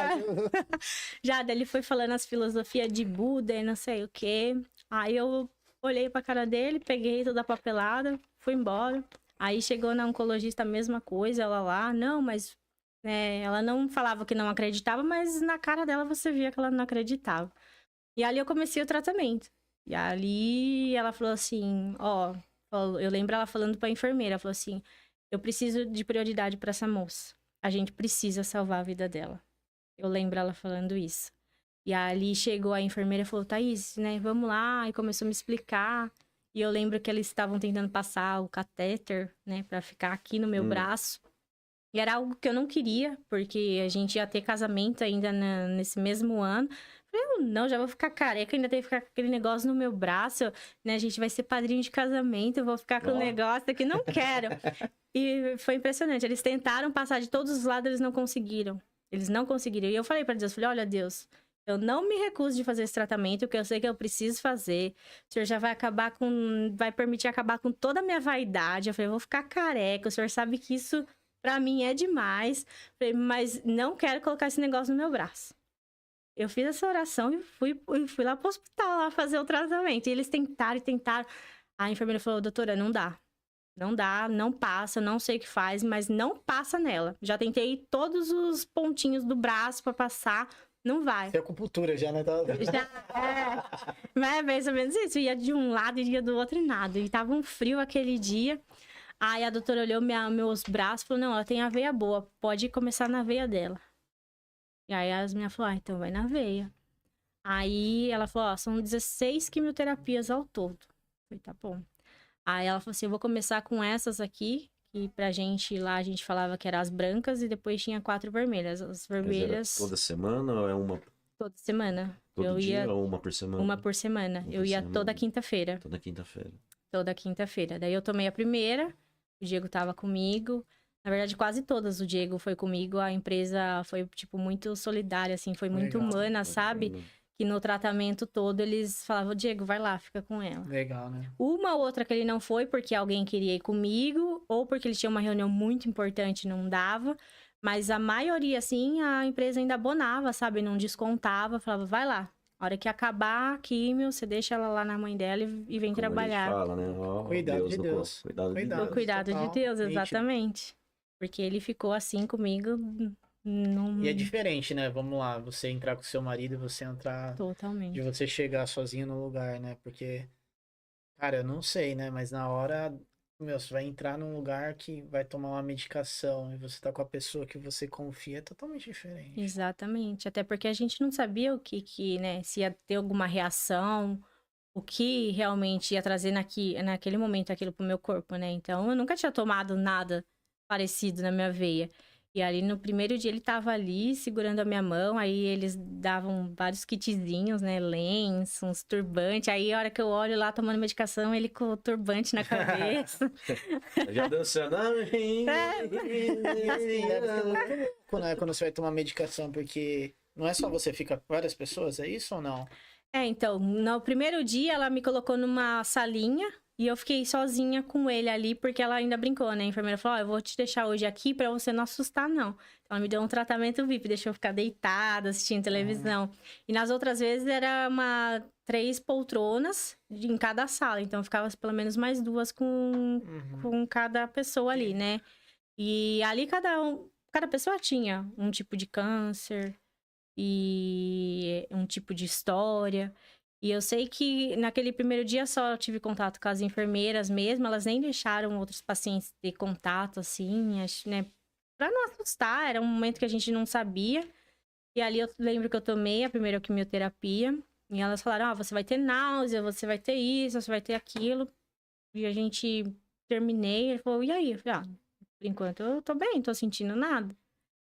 Já, daí ele foi falando as filosofias de Buda e não sei o quê. Aí eu olhei pra cara dele, peguei toda a papelada, fui embora. Aí chegou na oncologista a mesma coisa, ela lá, não, mas... ela não falava que não acreditava, mas na cara dela você via que ela não acreditava. E ali eu comecei o tratamento. E ali ela falou assim, eu lembro ela falando pra enfermeira, ela falou assim, eu preciso de prioridade pra essa moça. A gente precisa salvar a vida dela. Eu lembro ela falando isso. E ali chegou a enfermeira e falou, Thaís, né, vamos lá. E começou a me explicar. E eu lembro que eles estavam tentando passar o catéter, né, pra ficar aqui no meu braço. E era algo que eu não queria, porque a gente ia ter casamento ainda nesse mesmo ano. Eu não, já vou ficar careca, ainda tem que ficar com aquele negócio no meu braço, né? A gente vai ser padrinho de casamento, eu vou ficar com o negócio aqui, não quero. E foi impressionante, eles tentaram passar de todos os lados, eles não conseguiram. Eles não conseguiram. E eu falei pra Deus, falei, olha Deus, eu não me recuso de fazer esse tratamento, porque eu sei que eu preciso fazer. O senhor já vai vai permitir acabar com toda a minha vaidade. Eu falei, eu vou ficar careca, o senhor sabe que isso pra mim é demais. Eu falei, mas não quero colocar esse negócio no meu braço. Eu fiz essa oração e fui lá pro hospital lá fazer o tratamento. E eles tentaram. A enfermeira falou, doutora, não dá. Não dá, não passa, não sei o que faz, mas não passa nela. Já tentei todos os pontinhos do braço pra passar, não vai. Tem acupuntura já, né? Já, mas é mais ou menos isso. Ia de um lado e ia do outro e nada. E tava um frio aquele dia. Aí a doutora olhou meus braços e falou, não, ela tem a veia boa, pode começar na veia dela. E aí as meninas falaram, então vai na veia. Aí ela falou, são 16 quimioterapias ao todo. Eu falei, tá bom. Aí ela falou assim, eu vou começar com essas aqui, que pra gente lá, a gente falava que eram as brancas, e depois tinha 4 vermelhas. As vermelhas... Toda semana ou é uma... Toda semana. Todo dia ou uma por semana? Uma por semana. Eu ia toda quinta-feira. Toda quinta-feira. Toda quinta-feira. Daí eu tomei a primeira, o Diego tava comigo. Na verdade, quase todas o Diego foi comigo. A empresa foi, tipo, muito solidária, assim, foi muito humana, sabe? Que no tratamento todo eles falavam, Diego, vai lá, fica com ela. Legal, né? Uma ou outra que ele não foi porque alguém queria ir comigo, ou porque ele tinha uma reunião muito importante e não dava. Mas a maioria, assim, a empresa ainda abonava, sabe? Não descontava, falava, vai lá. A hora que acabar a químio, você deixa ela lá na mãe dela e vem Como trabalhar. A gente fala, né? Cuidado de Deus. Cuidado de O Deus. cuidado de Deus, nítido. exatamente. Porque ele ficou assim comigo. E é diferente, né? Vamos lá, você entrar com seu marido e você entrar... Totalmente. De você chegar sozinho no lugar, né? Porque, cara, eu não sei, né? Mas na hora, você vai entrar num lugar que vai tomar uma medicação e você tá com a pessoa que você confia, é totalmente diferente. Exatamente. Até porque a gente não sabia o que né? Se ia ter alguma reação, o que realmente ia trazer naquele momento aquilo pro meu corpo, né? Então, eu nunca tinha tomado nada parecido na minha veia. E ali no primeiro dia ele tava ali segurando a minha mão, aí eles davam vários kitzinhos, né, lenços, uns turbantes, aí a hora que eu olho lá tomando medicação, ele com o turbante na cabeça. Já dançando. E assim, deve ser muito louco, né? Quando você vai tomar medicação, porque não é só você, fica com várias pessoas, é isso ou não? Então, no primeiro dia ela me colocou numa salinha, E eu fiquei sozinha com ele ali, porque ela ainda brincou, né? A enfermeira falou, eu vou te deixar hoje aqui pra você não assustar, não. Então, ela me deu um tratamento VIP, deixou eu ficar deitada, assistindo televisão. E nas outras vezes, era 3 poltronas em cada sala. Então, ficava pelo menos mais 2 com cada pessoa ali, né? E ali, cada pessoa tinha um tipo de câncer e um tipo de história. E eu sei que naquele primeiro dia só eu tive contato com as enfermeiras mesmo, elas nem deixaram outros pacientes ter contato, assim, né? Pra não assustar, era um momento que a gente não sabia. E ali eu lembro que eu tomei a primeira quimioterapia, e elas falaram, você vai ter náusea, você vai ter isso, você vai ter aquilo. E a gente terminei, ele falou, e aí? Eu falei, por enquanto eu tô bem, não tô sentindo nada.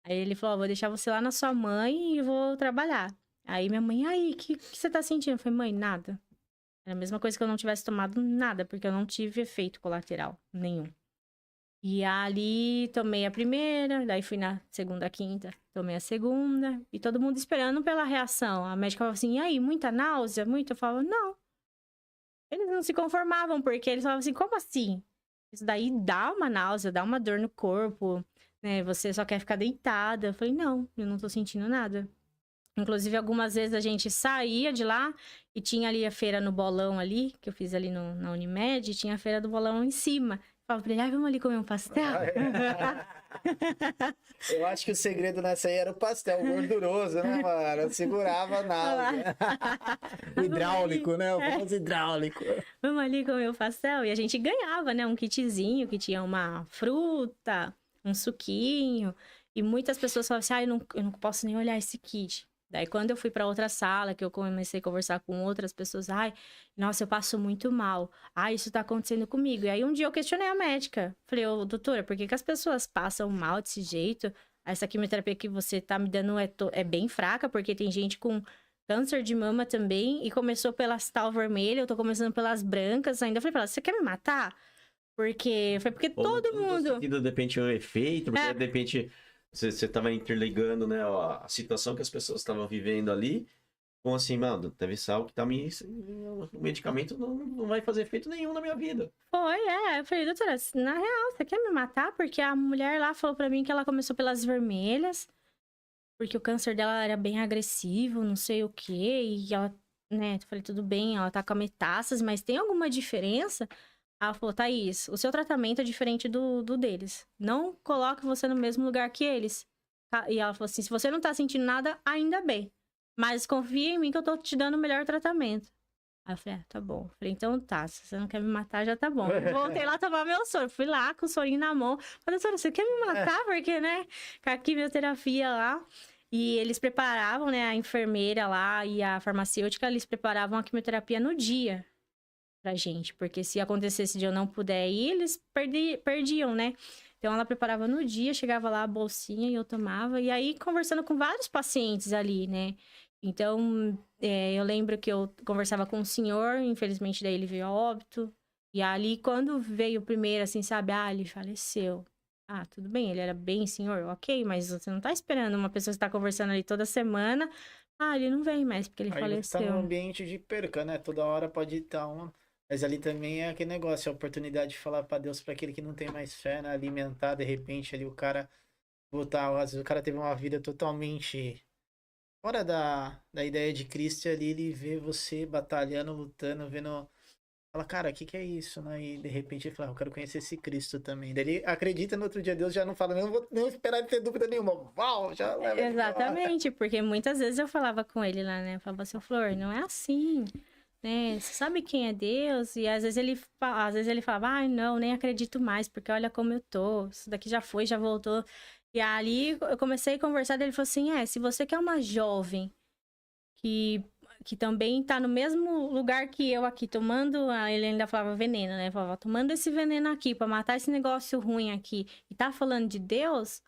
Aí ele falou, vou deixar você lá na sua mãe e vou trabalhar. Aí minha mãe, o que você tá sentindo? Eu falei, mãe, nada. Era a mesma coisa que eu não tivesse tomado nada, porque eu não tive efeito colateral nenhum. E ali tomei a primeira, daí fui na segunda, quinta, tomei a segunda, e todo mundo esperando pela reação. A médica falava assim, e aí, muita náusea? Muito? Eu falava, não. Eles não se conformavam, porque eles falavam assim, como assim? Isso daí dá uma náusea, dá uma dor no corpo, né? Você só quer ficar deitada. Eu falei, não, eu não tô sentindo nada. Inclusive, algumas vezes a gente saía de lá e tinha ali a feira no bolão ali, que eu fiz ali na Unimed, e tinha a feira do bolão em cima. Eu falava pra ele, vamos ali comer um pastel? Eu acho que o segredo nessa aí era o pastel gorduroso, né, mano? Eu segurava nada. O hidráulico, né? O famoso hidráulico. Vamos ali comer o pastel? E a gente ganhava, né? Um kitzinho que tinha uma fruta, um suquinho. E muitas pessoas falavam assim, eu não posso nem olhar esse kit. Daí, quando eu fui para outra sala, que eu comecei a conversar com outras pessoas, nossa, eu passo muito mal. Isso tá acontecendo comigo. E aí, um dia eu questionei a médica. Falei, doutora, por que as pessoas passam mal desse jeito? Essa quimioterapia que você tá me dando é bem fraca, porque tem gente com câncer de mama também, e começou pelas tal vermelha, eu tô começando pelas brancas ainda. Eu falei pra ela, você quer me matar? Porque todo mundo... De repente, um efeito, porque de repente... Você estava interligando, né, a situação que as pessoas estavam vivendo ali, com assim, mano, deve ser algo que tá o medicamento não vai fazer efeito nenhum na minha vida. Eu falei, doutora, na real, você quer me matar? Porque a mulher lá falou pra mim que ela começou pelas vermelhas, porque o câncer dela era bem agressivo, não sei o quê, e ela, né, eu falei, tudo bem, ela tá com a metástase, mas tem alguma diferença? Ela falou, Thaís, o seu tratamento é diferente do deles. Não coloque você no mesmo lugar que eles. E ela falou assim, se você não tá sentindo nada, ainda bem. Mas confia em mim que eu tô te dando o melhor tratamento. Aí eu falei, tá bom. Falei, então tá, se você não quer me matar, já tá bom. Voltei lá tomar meu soro. Fui lá com o sorinho na mão. Falei, doutora, você quer me matar? Porque, né, com a quimioterapia lá. E eles preparavam, né, a enfermeira lá e a farmacêutica, eles preparavam a quimioterapia no dia pra gente, porque se acontecesse de eu não puder ir, eles perdiam, né? Então ela preparava no dia, chegava lá a bolsinha e eu tomava, e aí conversando com vários pacientes ali, né? Então, eu lembro que eu conversava com um senhor, infelizmente daí ele veio a óbito, e ali quando veio o primeiro, assim, sabe, ele faleceu. Tudo bem, ele era bem senhor, ok, mas você não tá esperando uma pessoa que tá conversando ali toda semana, ele não vem mais, porque ele faleceu. Aí tá num ambiente de perca, né? Toda hora pode estar Mas ali também é aquele negócio, a oportunidade de falar pra Deus, pra aquele que não tem mais fé, né? Alimentar, de repente, ali o cara botar, às vezes o cara teve uma vida totalmente fora da ideia de Cristo, e ali ele vê você batalhando, lutando, vendo, fala, cara, o que é isso, né? E de repente ele fala, eu quero conhecer esse Cristo também. Daí ele acredita, no outro dia Deus já não fala, não vou nem esperar ele ter dúvida nenhuma. Já leva. Exatamente, porque muitas vezes eu falava com ele lá, né? Eu falava, seu Flor, não é assim. Né? Você sabe quem é Deus? E às vezes ele falava, não, nem acredito mais, porque olha como eu tô, isso daqui já foi, já voltou. E ali eu comecei a conversar, ele falou assim, se você quer uma jovem que também tá no mesmo lugar que eu aqui, tomando, ele ainda falava veneno, né? Ele falava, tomando esse veneno aqui pra matar esse negócio ruim aqui, e tá falando de Deus,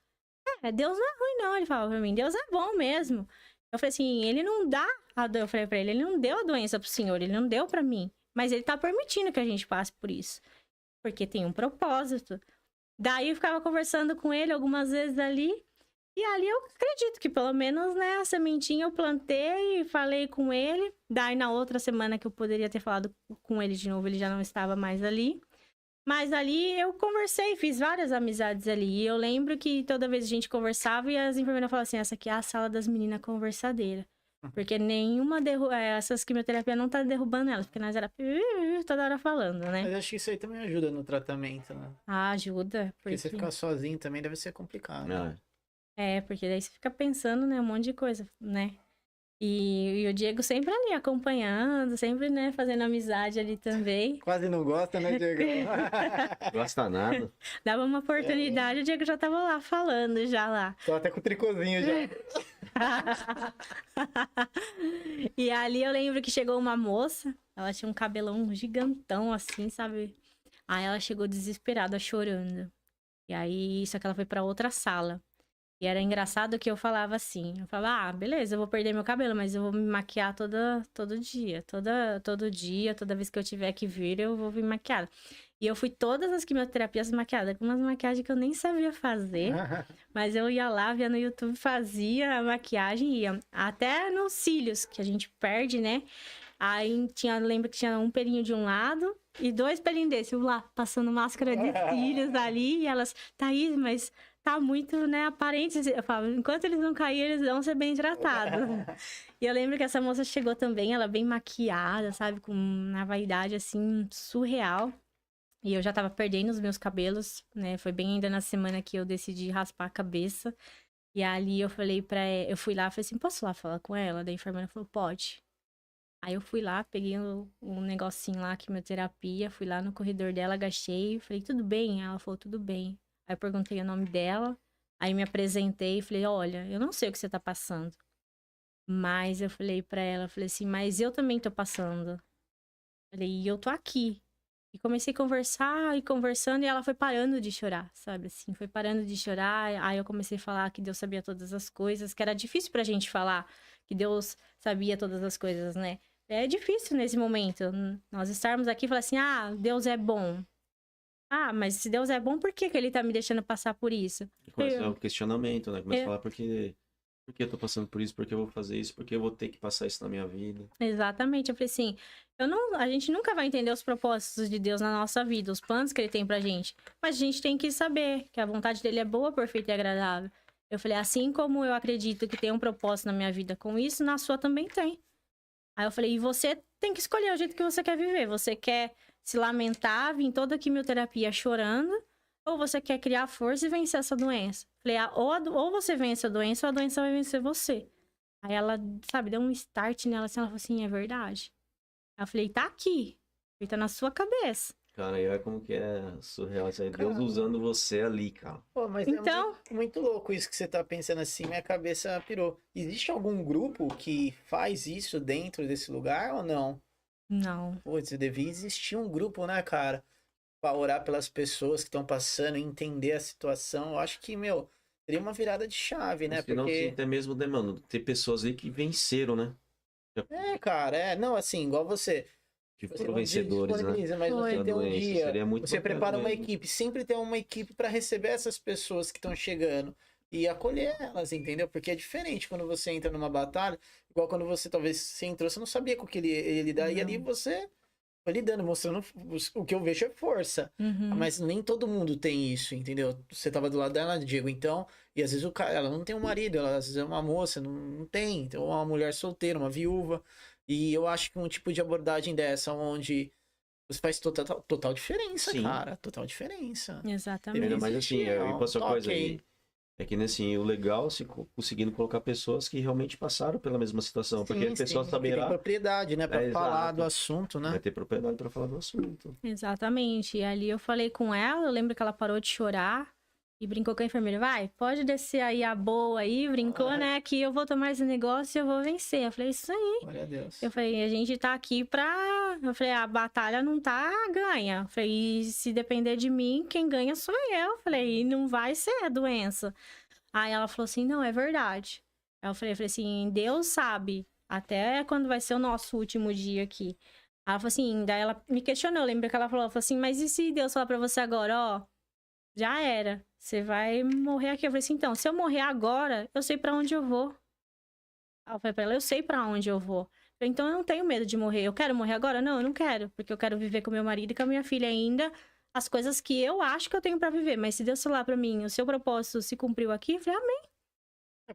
Deus não é ruim não, ele falava pra mim, Deus é bom mesmo. Eu falei assim, ele não dá, eu falei pra ele não deu a doença pro senhor, ele não deu pra mim. Mas ele tá permitindo que a gente passe por isso. Porque tem um propósito. Daí eu ficava conversando com ele algumas vezes ali. E ali eu acredito que pelo menos, né, a sementinha eu plantei e falei com ele. Daí na outra semana que eu poderia ter falado com ele de novo, ele já não estava mais ali. Mas ali eu conversei, fiz várias amizades ali. E eu lembro que toda vez a gente conversava e as enfermeiras falavam assim, essa aqui é a sala das meninas conversadeiras. Porque nenhuma essas quimioterapias não tá derrubando elas, porque nós era toda hora falando, né? Mas acho que isso aí também ajuda no tratamento, né? Ah, ajuda. Porque você ficar sozinho também deve ser complicado. Ah, Porque daí você fica pensando, né, um monte de coisa, né? E o Diego sempre ali acompanhando, sempre, né, fazendo amizade ali também. Quase não gosta, né, Diego? gosta nada. Dava uma oportunidade, o Diego já tava lá falando, já lá. Tô até com o tricôzinho já. E ali eu lembro que chegou uma moça, ela tinha um cabelão gigantão assim, sabe? Aí ela chegou desesperada, chorando. E aí, só que ela foi pra outra sala. E era engraçado que eu falava assim, eu falava, beleza, eu vou perder meu cabelo, mas eu vou me maquiar todo dia, toda vez que eu tiver que vir, eu vou vir maquiada. E eu fui todas as quimioterapias maquiadas, com umas maquiagens que eu nem sabia fazer, mas eu ia lá, via no YouTube, fazia a maquiagem e ia até nos cílios, que a gente perde, né? Aí lembro que tinha um pelinho de um lado e 2 pelinhos desse, eu lá, passando máscara de cílios ali, e elas, Thaís, mas tá muito, né, aparente. Eu falo, enquanto eles não caírem, eles vão ser bem tratados. E eu lembro que essa moça chegou também, ela bem maquiada, sabe, com uma vaidade, assim, surreal. E eu já tava perdendo os meus cabelos, né, foi bem ainda na semana que eu decidi raspar a cabeça. E ali eu falei eu fui lá, falei assim, posso lá falar com ela? Daí a enfermeira falou, pode. Aí eu fui lá, peguei um negocinho lá, quimioterapia, fui lá no corredor dela, agachei, falei, tudo bem? Ela falou, tudo bem. Aí eu perguntei o nome dela, aí me apresentei e falei, olha, eu não sei o que você tá passando. Mas eu falei pra ela, falei assim, mas eu também tô passando. Falei, e eu tô aqui. E comecei a conversar e conversando e ela foi parando de chorar, sabe assim? Foi parando de chorar, aí eu comecei a falar que Deus sabia todas as coisas, que era difícil pra gente falar que Deus sabia todas as coisas, né? É difícil nesse momento, nós estarmos aqui e falar assim, Deus é bom. Mas se Deus é bom, por que ele tá me deixando passar por isso? Começa o questionamento, né? Começa a falar por que eu tô passando por isso, por que eu vou fazer isso, por que eu vou ter que passar isso na minha vida. Exatamente, eu falei assim, a gente nunca vai entender os propósitos de Deus na nossa vida, os planos que ele tem pra gente, mas a gente tem que saber que a vontade dele é boa, perfeita e agradável. Eu falei, assim como eu acredito que tem um propósito na minha vida com isso, na sua também tem. Aí eu falei, e você tem que escolher o jeito que você quer viver, você quer se lamentar, vir toda a quimioterapia chorando, ou você quer criar força e vencer essa doença? Falei, ou você vence a doença, ou a doença vai vencer você. Aí ela, sabe, deu um start nela, assim, ela falou assim, é verdade. Aí eu falei, tá aqui, tá na sua cabeça. Cara, e olha como que é surreal isso aí, Deus usando você ali, cara. Pô, mas Então... é muito louco isso que você tá pensando assim, minha cabeça pirou. Existe algum grupo que faz isso dentro desse lugar ou não? Não. Putz, devia existir um grupo, né, cara? Pra orar pelas pessoas que estão passando e entender a situação. Eu acho que, seria uma virada de chave, né? Se não, sim, até mesmo, né, mano, ter pessoas aí que venceram, né? Cara, não, assim, igual você. Que foram vencedores, né? Mas você tem um dia, você prepara uma mesmo. equipe, sempre tem uma equipe para receber essas pessoas que estão chegando e acolher elas, entendeu? Porque é diferente quando você entra numa batalha, igual quando você entrou, você não sabia com o que ele ia lidar, e ali você foi lidando, mostrando o que eu vejo é força. Mas nem todo mundo tem isso, entendeu? Você tava do lado dela, Diego, então, e às vezes ela não tem um marido, ela às vezes é uma moça, não tem, então é uma mulher solteira, uma viúva. E eu acho que um tipo de abordagem dessa, onde você faz total diferença, Sim. cara. Total diferença. Exatamente. Mas assim, eu posso uma coisa aí. aí. É que, assim, o legal é se conseguindo colocar pessoas que realmente passaram pela mesma situação. Porque as pessoas saberá. Tem propriedade, né? Pra falar do assunto, né? Vai ter propriedade pra falar do assunto. Exatamente. E ali eu falei com ela, eu lembro que ela parou de chorar e brincou com a enfermeira. Vai, pode descer aí a boa aí, brincou, né? Que eu vou tomar esse negócio e eu vou vencer. Eu falei, isso aí. Glória a Deus. Eu falei, a gente tá aqui pra... Eu falei, a batalha não tá ganha. Eu falei, e se depender de mim, quem ganha sou eu. Eu falei, e não vai ser a doença. Aí ela falou assim, não, é verdade. Aí eu falei assim, Deus sabe até quando vai ser o nosso último dia aqui. Aí ela falou assim, daí ela me questionou, lembra que ela falou assim, mas e se Deus falar pra você agora, ó, já era. você vai morrer aqui. Eu falei assim, então, se eu morrer agora, eu sei pra onde eu vou. Aí eu falei pra ela, eu sei pra onde eu vou. Eu falei, então eu não tenho medo de morrer. Eu quero morrer agora? Não, eu não quero. Porque eu quero viver com meu marido e com a minha filha ainda as coisas que eu acho que eu tenho pra viver. Mas se Deus falar pra mim, o seu propósito se cumpriu aqui, eu falei, amém.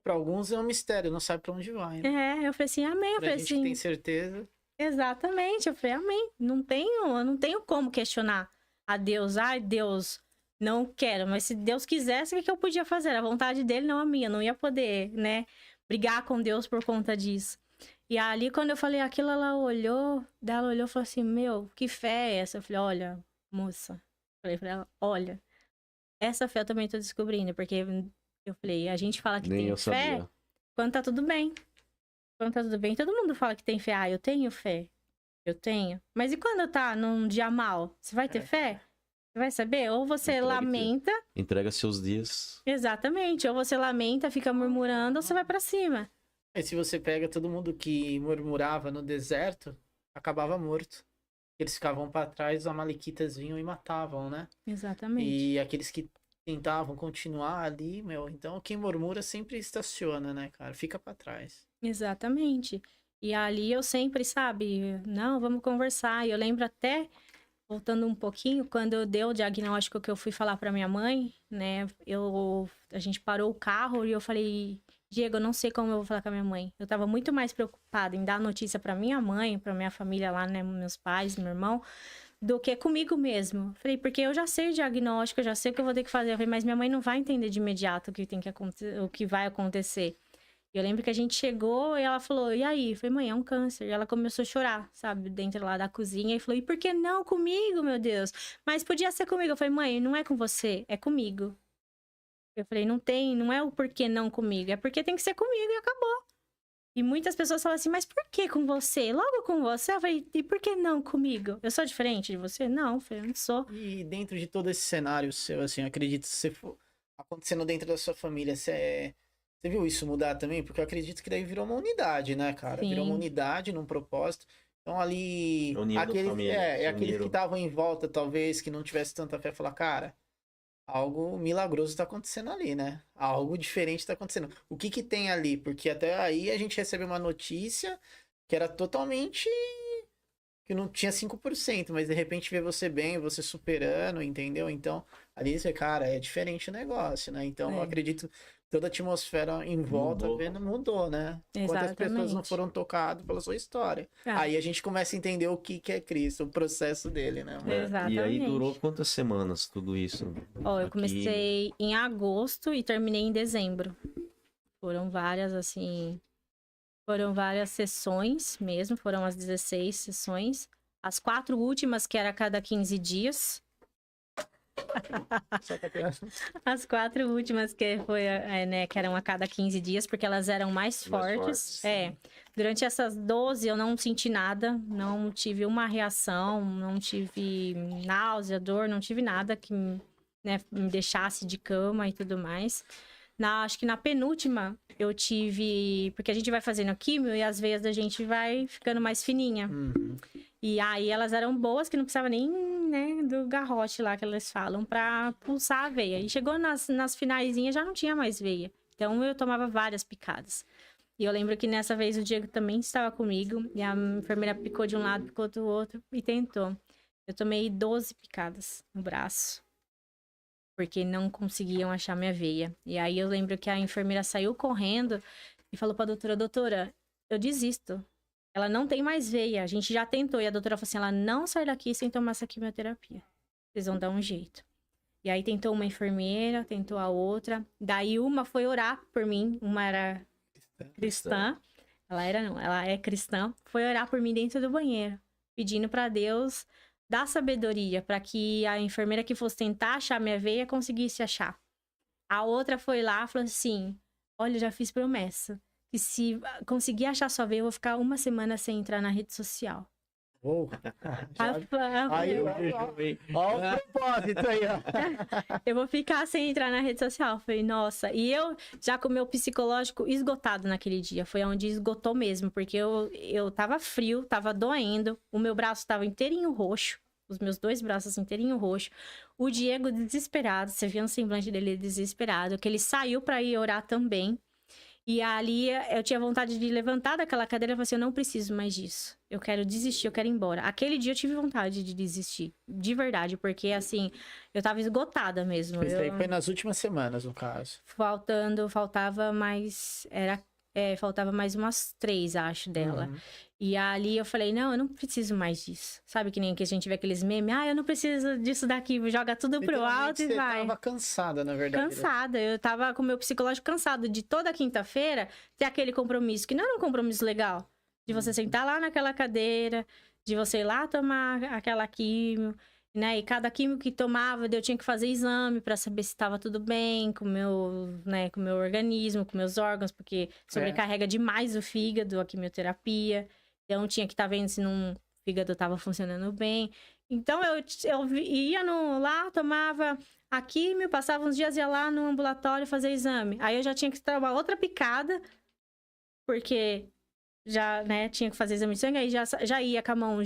Pra alguns é um mistério, não sabe pra onde vai, né? Eu falei assim, amém. Eu Pra falei gente que assim, tem certeza. exatamente. Eu falei, amém. Eu não tenho como questionar a Deus. Ai, Deus, não quero. Mas se Deus quisesse, o que eu podia fazer? A vontade dele, não a minha. Eu não ia poder, né, brigar com Deus por conta disso. E ali, quando eu falei aquilo, ela olhou e falou assim, meu, que fé é essa? Eu falei, olha, moça. Falei pra ela, olha, essa fé eu também tô descobrindo. Porque eu falei, a gente fala que Nem tem eu fé sabia. quando tá tudo bem. Quando tá tudo bem, todo mundo fala que tem fé. Ah, eu tenho fé. Eu tenho. Mas e quando tá num dia mal? Você vai ter fé? Você vai saber? Ou você Entrega lamenta. Entrega seus dias. Exatamente. Ou você lamenta, fica murmurando, ou você vai pra cima. Mas se você pega todo mundo que murmurava no deserto, acabava morto. Eles ficavam pra trás, os amalequitas vinham e matavam, né? Exatamente. E aqueles que tentavam continuar ali, meu, então quem murmura sempre estaciona, né, cara? Fica pra trás. Exatamente. E ali eu sempre, sabe, não, vamos conversar. E eu lembro até, voltando um pouquinho, quando eu dei o diagnóstico que eu fui falar pra minha mãe, né? A gente parou o carro e eu falei, Diego, eu não sei como eu vou falar com a minha mãe. Eu tava muito mais preocupada em dar notícia pra minha mãe, pra minha família lá, né? Meus pais, meu irmão, do que comigo mesmo. Falei, porque eu já sei o diagnóstico, eu já sei o que eu vou ter que fazer. Eu falei, mas minha mãe não vai entender de imediato o que tem que acontecer, o que vai acontecer. E eu lembro que a gente chegou e ela falou, e aí? Eu falei, mãe, é um câncer. E ela começou a chorar, sabe, dentro lá da cozinha. E falou, e por que não comigo, meu Deus? Mas podia ser comigo. Eu falei, mãe, não é com você, é comigo. Eu falei, não é o porquê não comigo, é porque tem que ser comigo e acabou. E muitas pessoas falam assim, mas por que com você? Logo com você? Eu falei, e por que não comigo? Eu sou diferente de você? Não, eu falei, eu não sou. E dentro de todo esse cenário seu, assim, eu acredito que você for acontecendo dentro da sua família, você viu isso mudar também? Porque eu acredito que daí virou uma unidade, né, cara? Sim. Virou uma unidade num propósito. Então ali, Unindo a família, se aqueles que uniram. estavam em volta, talvez, que não tivesse tanta fé, falar, cara, algo milagroso tá acontecendo ali, né? Algo diferente tá acontecendo. O que que tem ali? Porque até aí a gente recebeu uma notícia que era totalmente... que não tinha 5%, mas de repente vê você bem, você superando, entendeu? Então, ali você, cara, é diferente o negócio, né? Então, eu acredito que toda a atmosfera em volta mudou, né? Quantas pessoas não Exatamente. foram tocadas pela sua história. Ah. Aí a gente começa a entender o que que é Cristo, o processo dele, né? mano? Exatamente. E aí durou quantas semanas tudo isso? Ó, eu Aqui- comecei em agosto e terminei em dezembro. Foram várias, assim... Foram várias sessões mesmo, foram as 16 sessões. As 4 últimas, que era a cada 15 dias. Só pra- As 4 últimas, que foi, né, que eram a cada 15 dias, porque elas eram mais Mais fortes. fortes. Durante essas 12 eu não senti nada, não tive uma reação, não tive náusea, dor, não tive nada que, né, me deixasse de cama e tudo mais. Acho que na penúltima eu tive... Porque a gente vai fazendo químio e as veias da gente vai ficando mais fininha. Uhum. E aí elas eram boas, que não precisava nem, né, do garrote lá que eles falam, pra pulsar a veia. E chegou nas finaizinhas, já não tinha mais veia. Então eu tomava várias picadas. E eu lembro que nessa vez o Diego também estava comigo. E a enfermeira picou de um lado, picou do outro e tentou. Eu tomei 12 picadas no braço. Porque não conseguiam achar minha veia. E aí eu lembro que a enfermeira saiu correndo e falou pra doutora, eu desisto. Ela não tem mais veia, a gente já tentou. E a doutora falou assim, ela não sai daqui sem tomar essa quimioterapia. Vocês vão dar um jeito. E aí tentou uma enfermeira, tentou a outra. Daí uma foi orar por mim, uma era cristã. Ela é cristã. Foi orar por mim dentro do banheiro, pedindo pra Deus dar sabedoria para que a enfermeira que fosse tentar achar minha veia conseguisse achar. A outra foi lá e falou assim, olha, eu já fiz promessa. Que se conseguir achar sua veia, eu vou ficar 1 semana sem entrar na rede social. Oh, Aí, ó o propósito aí, ó. eu vou ficar sem entrar na rede social. Eu falei, nossa. E eu, já com o meu psicológico esgotado naquele dia, foi onde esgotou mesmo, porque eu tava frio, tava doendo, o meu braço tava inteirinho roxo, os meus 2 braços inteirinho roxo. O Diego desesperado, você via no semblante dele desesperado, que ele saiu pra ir orar também. E ali eu tinha vontade de levantar daquela cadeira e falar assim, eu não preciso mais disso. Eu quero desistir, eu quero ir embora. Aquele dia eu tive vontade de desistir, de verdade, porque assim, eu tava esgotada mesmo. Isso aí foi nas últimas semanas, no caso. Faltava mais, faltava mais umas 3, acho, dela. Uhum. E ali eu falei, não, eu não preciso mais disso. Sabe que nem que a gente vê aqueles memes? Eu não preciso disso daqui, joga tudo pro Literalmente, alto e você vai. tava cansada, na verdade. Cansada, eu tava com o meu psicológico cansado de toda quinta-feira ter aquele compromisso, que não era um compromisso legal. De você sentar lá naquela cadeira, de você ir lá tomar aquela químio, né? E cada químio que tomava, eu tinha que fazer exame para saber se estava tudo bem com o meu, né, com o meu organismo, com meus órgãos, porque sobrecarrega demais o fígado, a quimioterapia. Então tinha que estar vendo se o fígado estava funcionando bem. Então eu ia lá, tomava a químio, passava uns dias, ia lá no ambulatório fazer exame. Aí eu já tinha que tomar outra picada, porque já, né, tinha que fazer exame de sangue, aí já ia com a mão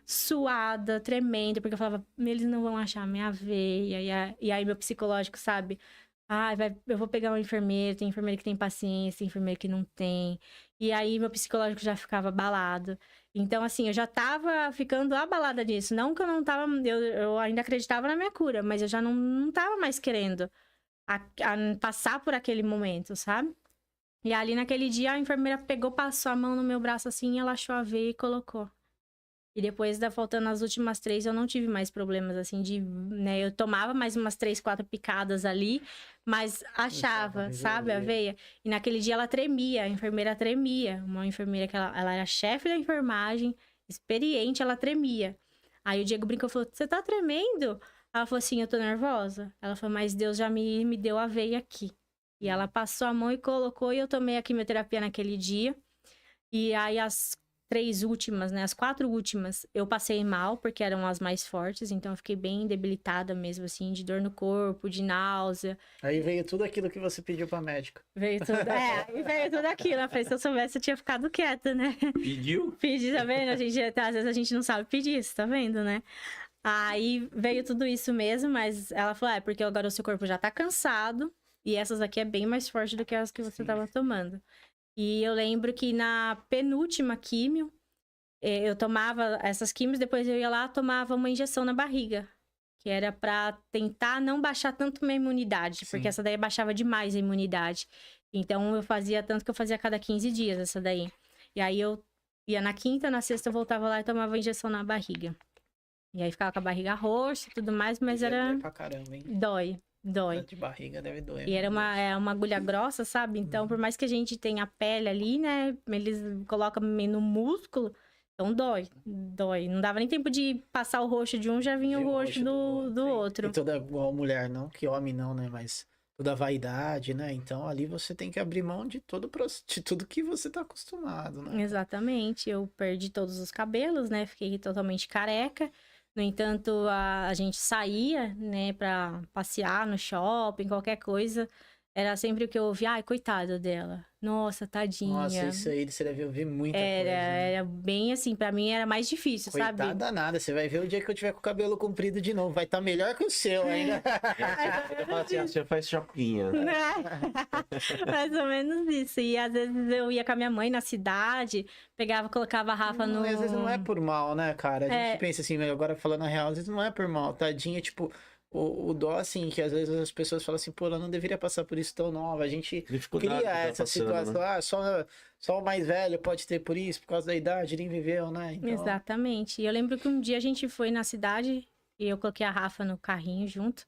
suada, tremenda, porque eu falava, eles não vão achar minha veia. E aí meu psicológico, sabe? Eu vou pegar uma enfermeira, tem enfermeira que tem paciência, tem enfermeira que não tem. E aí meu psicológico já ficava abalado. Então, assim, eu já tava ficando abalada disso. Não que eu não tava... Eu ainda acreditava na minha cura, mas eu já não tava mais querendo passar por aquele momento, sabe? E ali naquele dia a enfermeira passou a mão no meu braço assim, ela achou a veia e colocou. E depois, faltando as últimas 3, eu não tive mais problemas, assim, né? Eu tomava mais umas 3, 4 picadas ali, mas achava, sabe, a veia. E naquele dia ela tremia, a enfermeira tremia. Uma enfermeira que ela era chefe da enfermagem, experiente, ela tremia. Aí o Diego brincou e falou, você tá tremendo? Ela falou assim, eu tô nervosa. Ela falou, mas Deus já me deu a veia aqui. E ela passou a mão e colocou, e eu tomei a quimioterapia naquele dia. E aí as 3 últimas, né? As 4 últimas, eu passei mal, porque eram as mais fortes, então eu fiquei bem debilitada mesmo, assim, de dor no corpo, de náusea. Aí veio tudo aquilo que você pediu pra médica. Veio tudo, aí veio tudo aquilo. Eu falei, se eu soubesse, eu tinha ficado quieta, né? Pediu? Pedi, tá vendo? Às vezes a gente não sabe pedir isso, tá vendo, né? Aí veio tudo isso mesmo, mas ela falou, porque agora o seu corpo já tá cansado, e essas aqui é bem mais forte do que as que você tava tomando. E eu lembro que na penúltima químio, eu tomava essas químios, depois eu ia lá, tomava uma injeção na barriga, que era pra tentar não baixar tanto minha imunidade, porque essa daí baixava demais a imunidade. Então eu fazia tanto que eu fazia a cada 15 dias essa daí. E aí eu ia na quinta, na sexta eu voltava lá e tomava a injeção na barriga. E aí ficava com a barriga roxa e tudo mais, mas era... Dói pra caramba, hein? Dói. De barriga deve doer. E era uma agulha grossa, sabe? Então, por mais que a gente tenha a pele ali, né? Eles colocam meio no músculo. Então, dói. Não dava nem tempo de passar o roxo de um, já vinha o roxo do outro. E toda igual mulher, não que homem não, né? Mas toda vaidade, né? Então, ali você tem que abrir mão de de tudo que você tá acostumado, né? Exatamente. Eu perdi todos os cabelos, né? Fiquei totalmente careca. No entanto, a gente saía, né, pra passear no shopping, qualquer coisa. Era sempre o que eu ouvia, ai, coitada dela. Nossa, tadinha. Nossa, isso aí você deve ouvir muita coisa. Né? Era bem assim, pra mim era mais difícil, sabe? Coitada nada, você vai ver o dia que eu tiver com o cabelo comprido de novo. Vai estar melhor que o seu ainda. Eu falo assim, você faz chapinha. Mais ou menos isso. E às vezes eu ia com a minha mãe na cidade, colocava a Rafa no... Às vezes não é por mal, né, cara? A gente pensa assim, agora falando a real, às vezes não é por mal. Tadinha, tipo... O dó, assim, que às vezes as pessoas falam assim, pô, ela não deveria passar por isso tão nova. A gente cria essa situação, né? Só o mais velho pode ter por isso, por causa da idade, ele viveu, né? Então... Exatamente. E eu lembro que um dia a gente foi na cidade e eu coloquei a Rafa no carrinho junto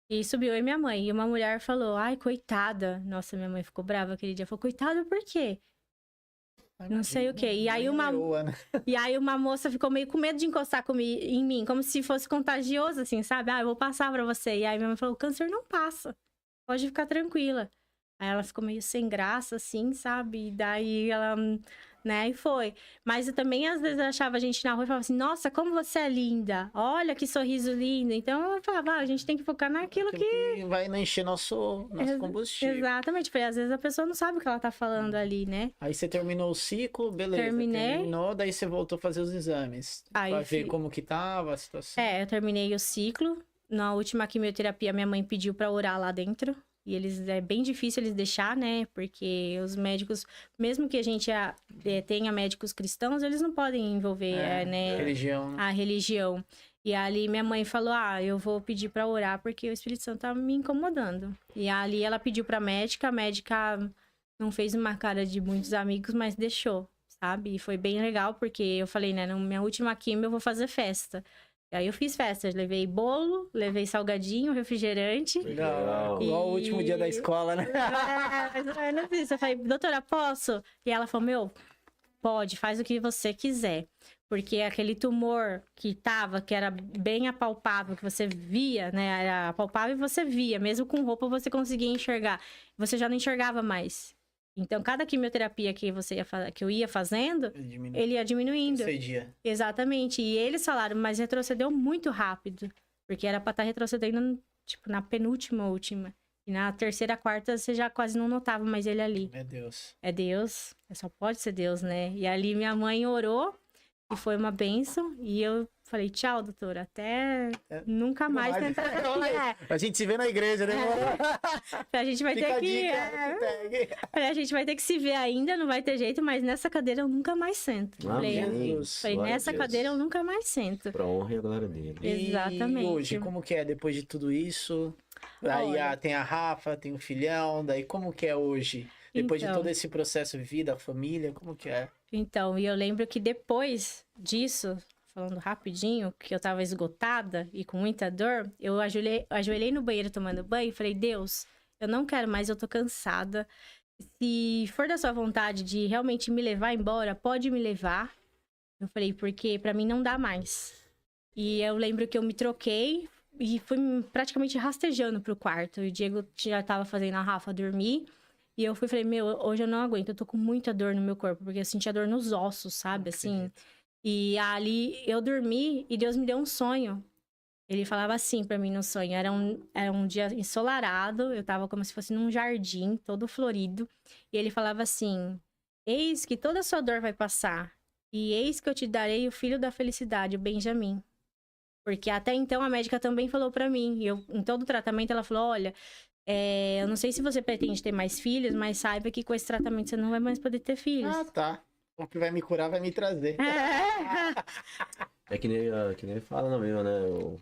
e subiu eu e minha mãe. E uma mulher falou, ai, coitada. Nossa, minha mãe ficou brava aquele dia. Falou, coitada, por quê? Não sei o quê. E aí uma moça ficou meio com medo de encostar em mim, como se fosse contagioso, assim, sabe? Eu vou passar pra você. E aí minha mãe falou, o câncer não passa. Pode ficar tranquila. Aí ela ficou meio sem graça, assim, sabe? E daí ela, né, e foi. Mas eu também, às vezes, eu achava a gente na rua e falava assim, nossa, como você é linda. Olha que sorriso lindo. Então, eu falava, a gente tem que focar naquilo que... vai não encher nosso combustível. Exatamente, porque às vezes a pessoa não sabe o que ela tá falando ali, né? Aí você terminou o ciclo, beleza. Terminei. Terminou, daí você voltou a fazer os exames. Aí pra eu ver fui- como que tava a situação. Eu terminei o ciclo. Na última quimioterapia, minha mãe pediu pra orar lá dentro. E eles, é bem difícil eles deixar, né? Porque os médicos, mesmo que a gente tenha médicos cristãos, eles não podem envolver, né? Religião, né? A religião. E ali minha mãe falou: eu vou pedir pra orar porque o Espírito Santo tá me incomodando. E ali ela pediu pra médica, a médica não fez uma cara de muitos amigos, mas deixou, sabe? E foi bem legal porque eu falei, né, na minha última quimio eu vou fazer festa. E aí eu fiz festa, levei bolo, levei salgadinho, refrigerante. Legal. E- Igual o último dia da escola, né? Mais ou menos isso. Eu falei, doutora, posso? E ela falou, meu, pode, faz o que você quiser. Porque aquele tumor que era bem apalpável, que você via, né? Era apalpável e você via. Mesmo com roupa, você conseguia enxergar. Você já não enxergava mais. Então, cada quimioterapia que que eu ia fazendo, ele ia diminuindo. Dia. Exatamente. E eles falaram, mas retrocedeu muito rápido. Porque era pra estar retrocedendo, tipo, na penúltima, última. E na terceira, quarta, você já quase não notava mais ele ali. Meu Deus. É Deus, só pode ser Deus, né? E ali minha mãe orou e foi uma bênção. E eu falei, tchau, doutora, até nunca mais tentar. A gente se vê na igreja, né? A gente vai Fica ter a que. dica, A gente vai ter que se ver ainda, não vai ter jeito, mas nessa cadeira eu nunca mais sento. Amém. Falei, Glória a nessa Deus. cadeira eu nunca mais sento. Pra honra e a glória dele. E Exatamente. hoje, como que é depois de tudo isso? Aí Olha. tem a Rafa, tem o filhão, daí como que é hoje? Depois de Então. todo esse processo vida, família, como que é? Então, e eu lembro que depois disso, falando rapidinho, que eu tava esgotada e com muita dor, eu ajoelhei no banheiro tomando banho e falei, Deus, eu não quero mais, eu tô cansada. Se for da sua vontade de realmente me levar embora, pode me levar. Eu falei, porque pra mim não dá mais. E eu lembro que eu me troquei e fui praticamente rastejando pro quarto. E o Diego já tava fazendo a Rafa dormir. E eu falei, meu, hoje eu não aguento, eu tô com muita dor no meu corpo, porque eu sentia dor nos ossos, sabe, assim. E ali eu dormi e Deus me deu um sonho. Ele falava assim pra mim no sonho, era um dia ensolarado, eu tava como se fosse num jardim, todo florido. E ele falava assim, eis que toda a sua dor vai passar, e eis que eu te darei o filho da felicidade, o Benjamim. Porque até então a médica também falou pra mim, em todo o tratamento ela falou, olha... eu não sei se você pretende ter mais filhos, mas saiba que com esse tratamento você não vai mais poder ter filhos. Ah, tá. O que vai me curar vai me trazer. É que nem ele fala na mesma, né? O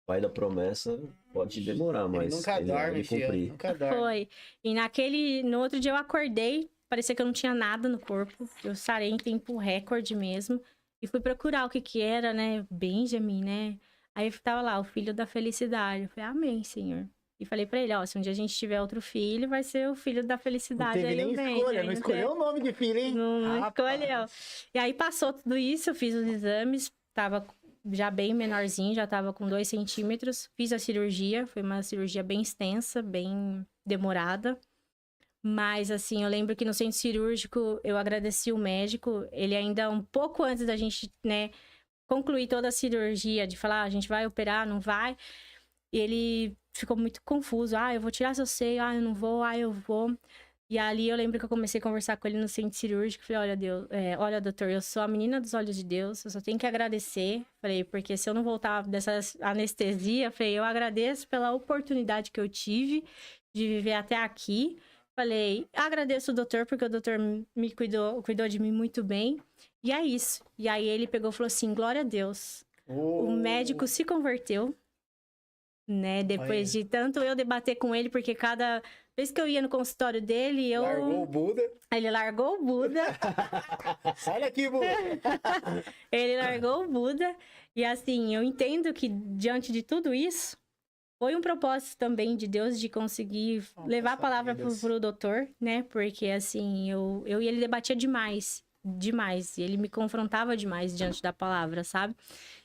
pai da promessa pode demorar, mas Ele nunca dorme, vai filho. cumprir. Nunca dorme. Foi. E no outro dia eu acordei, parecia que eu não tinha nada no corpo. Eu sarei em tempo recorde mesmo. E fui procurar o que era, né? Benjamin, né? Aí tava lá, o filho da felicidade. Eu falei, amém, Senhor. E falei pra ele, ó, se um dia a gente tiver outro filho, vai ser o filho da Não felicidade. teve Aí nem o Benjamin, escolha, não escolheu o nome de filho, hein? Não Rapaz. escolheu. E aí passou tudo isso, eu fiz os exames, tava já bem menorzinho, já tava com 2 centímetros. Fiz a cirurgia, foi uma cirurgia bem extensa, bem demorada. Mas, assim, eu lembro que no centro cirúrgico eu agradeci o médico. Ele ainda, um pouco antes da gente, né, concluir toda a cirurgia, de falar, a gente vai operar, não vai. Ele ficou muito confuso. Eu vou tirar seu seio, eu não vou, eu vou. E ali eu lembro que eu comecei a conversar com ele no centro cirúrgico. Falei, olha, Deus, olha, doutor, eu sou a menina dos olhos de Deus, eu só tenho que agradecer. Falei, porque se eu não voltar dessa anestesia, falei, eu agradeço pela oportunidade que eu tive de viver até aqui. Falei, agradeço o doutor, porque o doutor me cuidou de mim muito bem. E é isso. E aí ele pegou e falou assim, glória a Deus. O médico se converteu, né? Depois de tanto eu debater com ele, porque cada vez que eu ia no consultório dele, Largou o Buda. ele largou o Buda. Olha aqui, Buda. Ele largou o Buda. E assim, eu entendo que diante de tudo isso, foi um propósito também de Deus de conseguir levar a palavra pro doutor, né? Porque assim, eu e ele debatia demais. E ele me confrontava demais diante da palavra, sabe?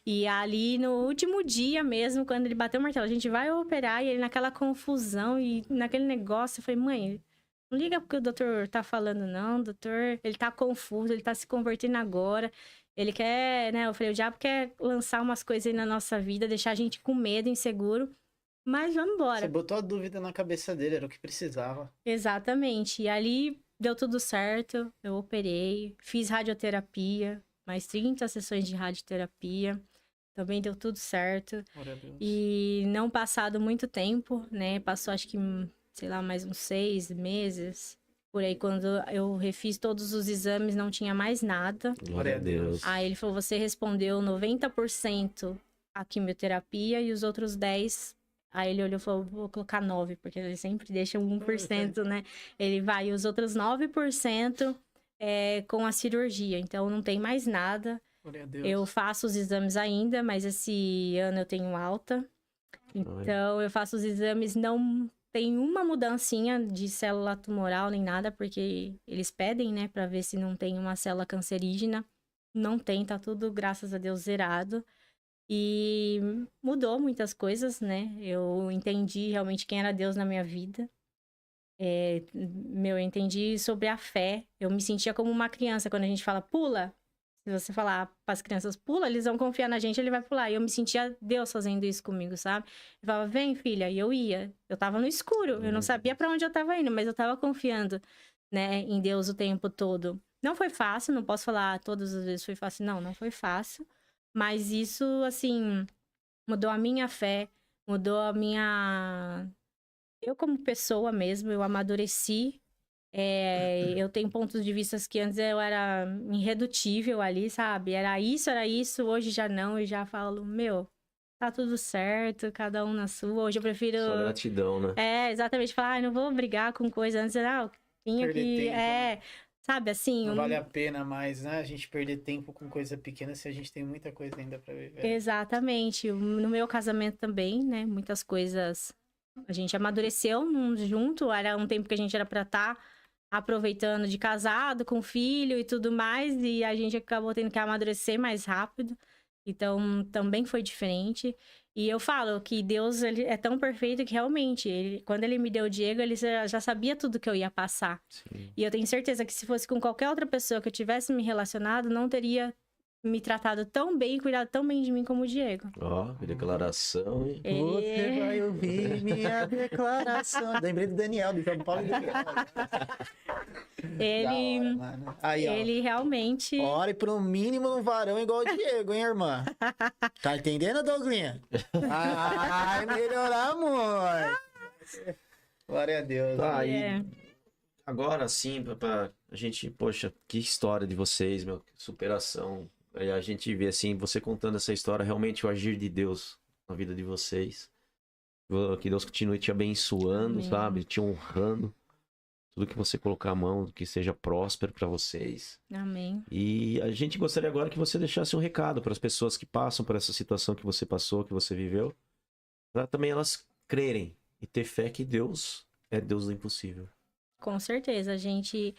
E ali no último dia mesmo, quando ele bateu o martelo, a gente vai operar, e ele naquela confusão e naquele negócio, eu falei, mãe, Não liga porque o doutor tá falando, não. O doutor, ele tá confuso, ele tá se convertendo agora. Ele quer, né? Eu falei, o diabo quer lançar umas coisas aí na nossa vida, deixar a gente com medo, inseguro. Mas vamos embora. Você botou a dúvida na cabeça dele, era o que precisava. Exatamente. E ali deu tudo certo. Eu operei, fiz radioterapia, mais 30 sessões de radioterapia. Também deu tudo certo. Glória a Deus. E não passado muito tempo, né? Passou acho que, sei lá, mais uns 6 meses. Por aí, quando eu refiz todos os exames, não tinha mais nada. Glória a Deus. Aí ele falou, você respondeu 90% a quimioterapia e os outros 10%. Aí ele olhou e falou, vou colocar 9%, porque ele sempre deixa 1%, né? Ele vai, e os outros 9% com a cirurgia. Então, não tem mais nada. Glória a Deus. Eu faço os exames ainda, mas esse ano eu tenho alta. Então, eu faço os exames, não tem uma mudancinha de célula tumoral nem nada, porque eles pedem, né, pra ver se não tem uma célula cancerígena. Não tem, tá tudo, graças a Deus, zerado. E mudou muitas coisas, né? Eu entendi realmente quem era Deus na minha vida. Eu entendi sobre a fé. Eu me sentia como uma criança quando a gente fala, pula. Se você falar para as crianças, pula, eles vão confiar na gente, ele vai pular. E eu me sentia Deus fazendo isso comigo, sabe? Ele falava, vem, filha. E eu ia. Eu tava no escuro. Eu não sabia para onde eu tava indo, mas eu tava confiando, né, em Deus o tempo todo. Não foi fácil, não posso falar todas as vezes foi fácil. Não foi fácil. Mas isso, assim, mudou a minha fé, mudou a minha... Eu como pessoa mesmo, eu amadureci. Eu tenho pontos de vista que antes eu era irredutível ali, sabe? Era isso, hoje já não. E já falo, meu, tá tudo certo, cada um na sua. Hoje eu prefiro... Só gratidão, né? Exatamente. Falar, não vou brigar com coisa antes. Não, tinha Perder que... tempo, né? Sabe, assim... Não vale a pena mais, né? A gente perder tempo com coisa pequena se a gente tem muita coisa ainda pra viver. Exatamente. No meu casamento também, né? Muitas coisas... A gente amadureceu junto. Era um tempo que a gente era pra estar aproveitando de casado, com filho e tudo mais. E a gente acabou tendo que amadurecer mais rápido. Então, também foi diferente. E eu falo que Deus ele é tão perfeito que realmente, quando ele me deu o Diego, ele já sabia tudo que eu ia passar. Sim. E eu tenho certeza que se fosse com qualquer outra pessoa que eu tivesse me relacionado, não teria me tratado tão bem e cuidado tão bem de mim como o Diego. Ó, declaração. E... Você vai ouvir minha declaração. Lembrei do Daniel, do São Paulo e Daniel. Ele, Da hora, mano. Aí, ó. ele realmente... Ore pro mínimo um varão igual o Diego, hein, irmã? Tá entendendo, Douglinha? Ai, melhorar, amor. Glória a Deus. Tá, aí. É. Agora sim, pra a gente, poxa, que história de vocês, meu, que superação. Aí a gente vê assim, você contando essa história, realmente o agir de Deus na vida de vocês. Que Deus continue te abençoando, Amém. sabe? Te honrando. Tudo que você colocar a mão, que seja próspero para vocês. Amém. E a gente gostaria agora que você deixasse um recado para as pessoas que passam por essa situação que você passou, que você viveu, para também elas crerem e ter fé que Deus é Deus do impossível. Com certeza, a gente...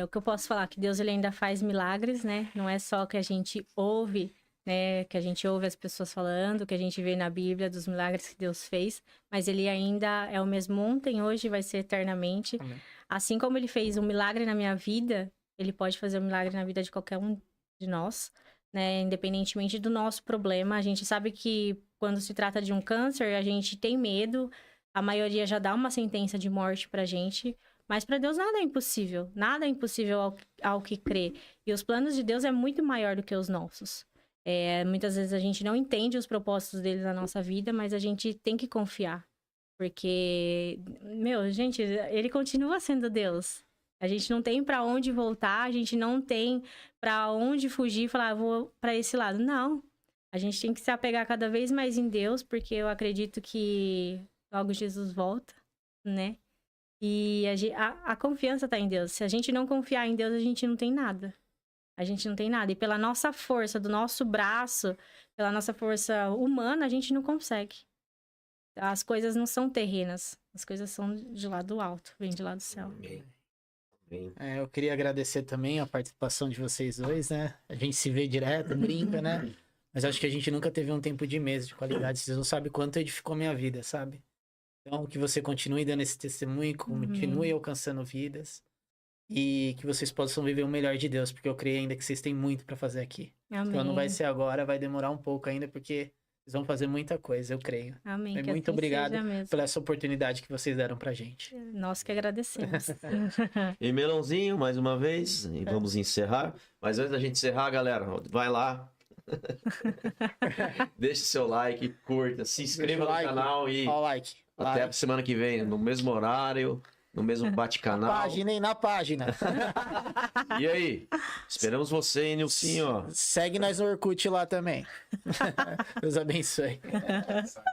o que eu posso falar, que Deus ele ainda faz milagres, né? Não é só que a gente ouve, né? Que a gente ouve as pessoas falando, que a gente vê na Bíblia dos milagres que Deus fez, mas ele ainda é o mesmo ontem, hoje, vai ser eternamente. Amém. Assim como ele fez um milagre na minha vida, ele pode fazer um milagre na vida de qualquer um de nós, né? Independentemente do nosso problema. A gente sabe que quando se trata de um câncer, a gente tem medo, a maioria já dá uma sentença de morte pra gente, mas para Deus nada é impossível. Nada é impossível ao que crê. E os planos de Deus é muito maior do que os nossos. Muitas vezes a gente não entende os propósitos dele na nossa vida, mas a gente tem que confiar. Porque, gente, ele continua sendo Deus. A gente não tem para onde voltar, a gente não tem para onde fugir e falar, vou para esse lado. Não. A gente tem que se apegar cada vez mais em Deus, porque eu acredito que logo Jesus volta, né? E a confiança tá em Deus. Se a gente não confiar em Deus, a gente não tem nada. A gente não tem nada. E pela nossa força, do nosso braço, pela nossa força humana, a gente não consegue. As coisas não são terrenas. As coisas são de lá do alto, vem de lá do céu. Amém. Amém. Eu queria agradecer também a participação de vocês dois, né? A gente se vê direto, brinca, né? Mas acho que a gente nunca teve um tempo de mesa de qualidade. Vocês não sabem quanto edificou minha vida, sabe? Então, que você continue dando esse testemunho, continue alcançando vidas e que vocês possam viver o melhor de Deus, porque eu creio ainda que vocês têm muito para fazer aqui. Amém. Então, não vai ser agora, vai demorar um pouco ainda, porque vocês vão fazer muita coisa, eu creio. Amém. E que muito assim obrigado seja mesmo. pela essa oportunidade que vocês deram pra gente. Nós que agradecemos. E Melãozinho, mais uma vez, e vamos encerrar. Mas antes da gente encerrar, galera, vai lá. Deixe seu like, curta, se inscreva no like. canal e Ó o like. até a Like. semana que vem, no mesmo horário, no mesmo bate-canal. Página, hein? Na página. E aí? Esperamos você, hein, Nilcinho, ó. Segue nós no Orkut lá também. Deus abençoe. Sabe,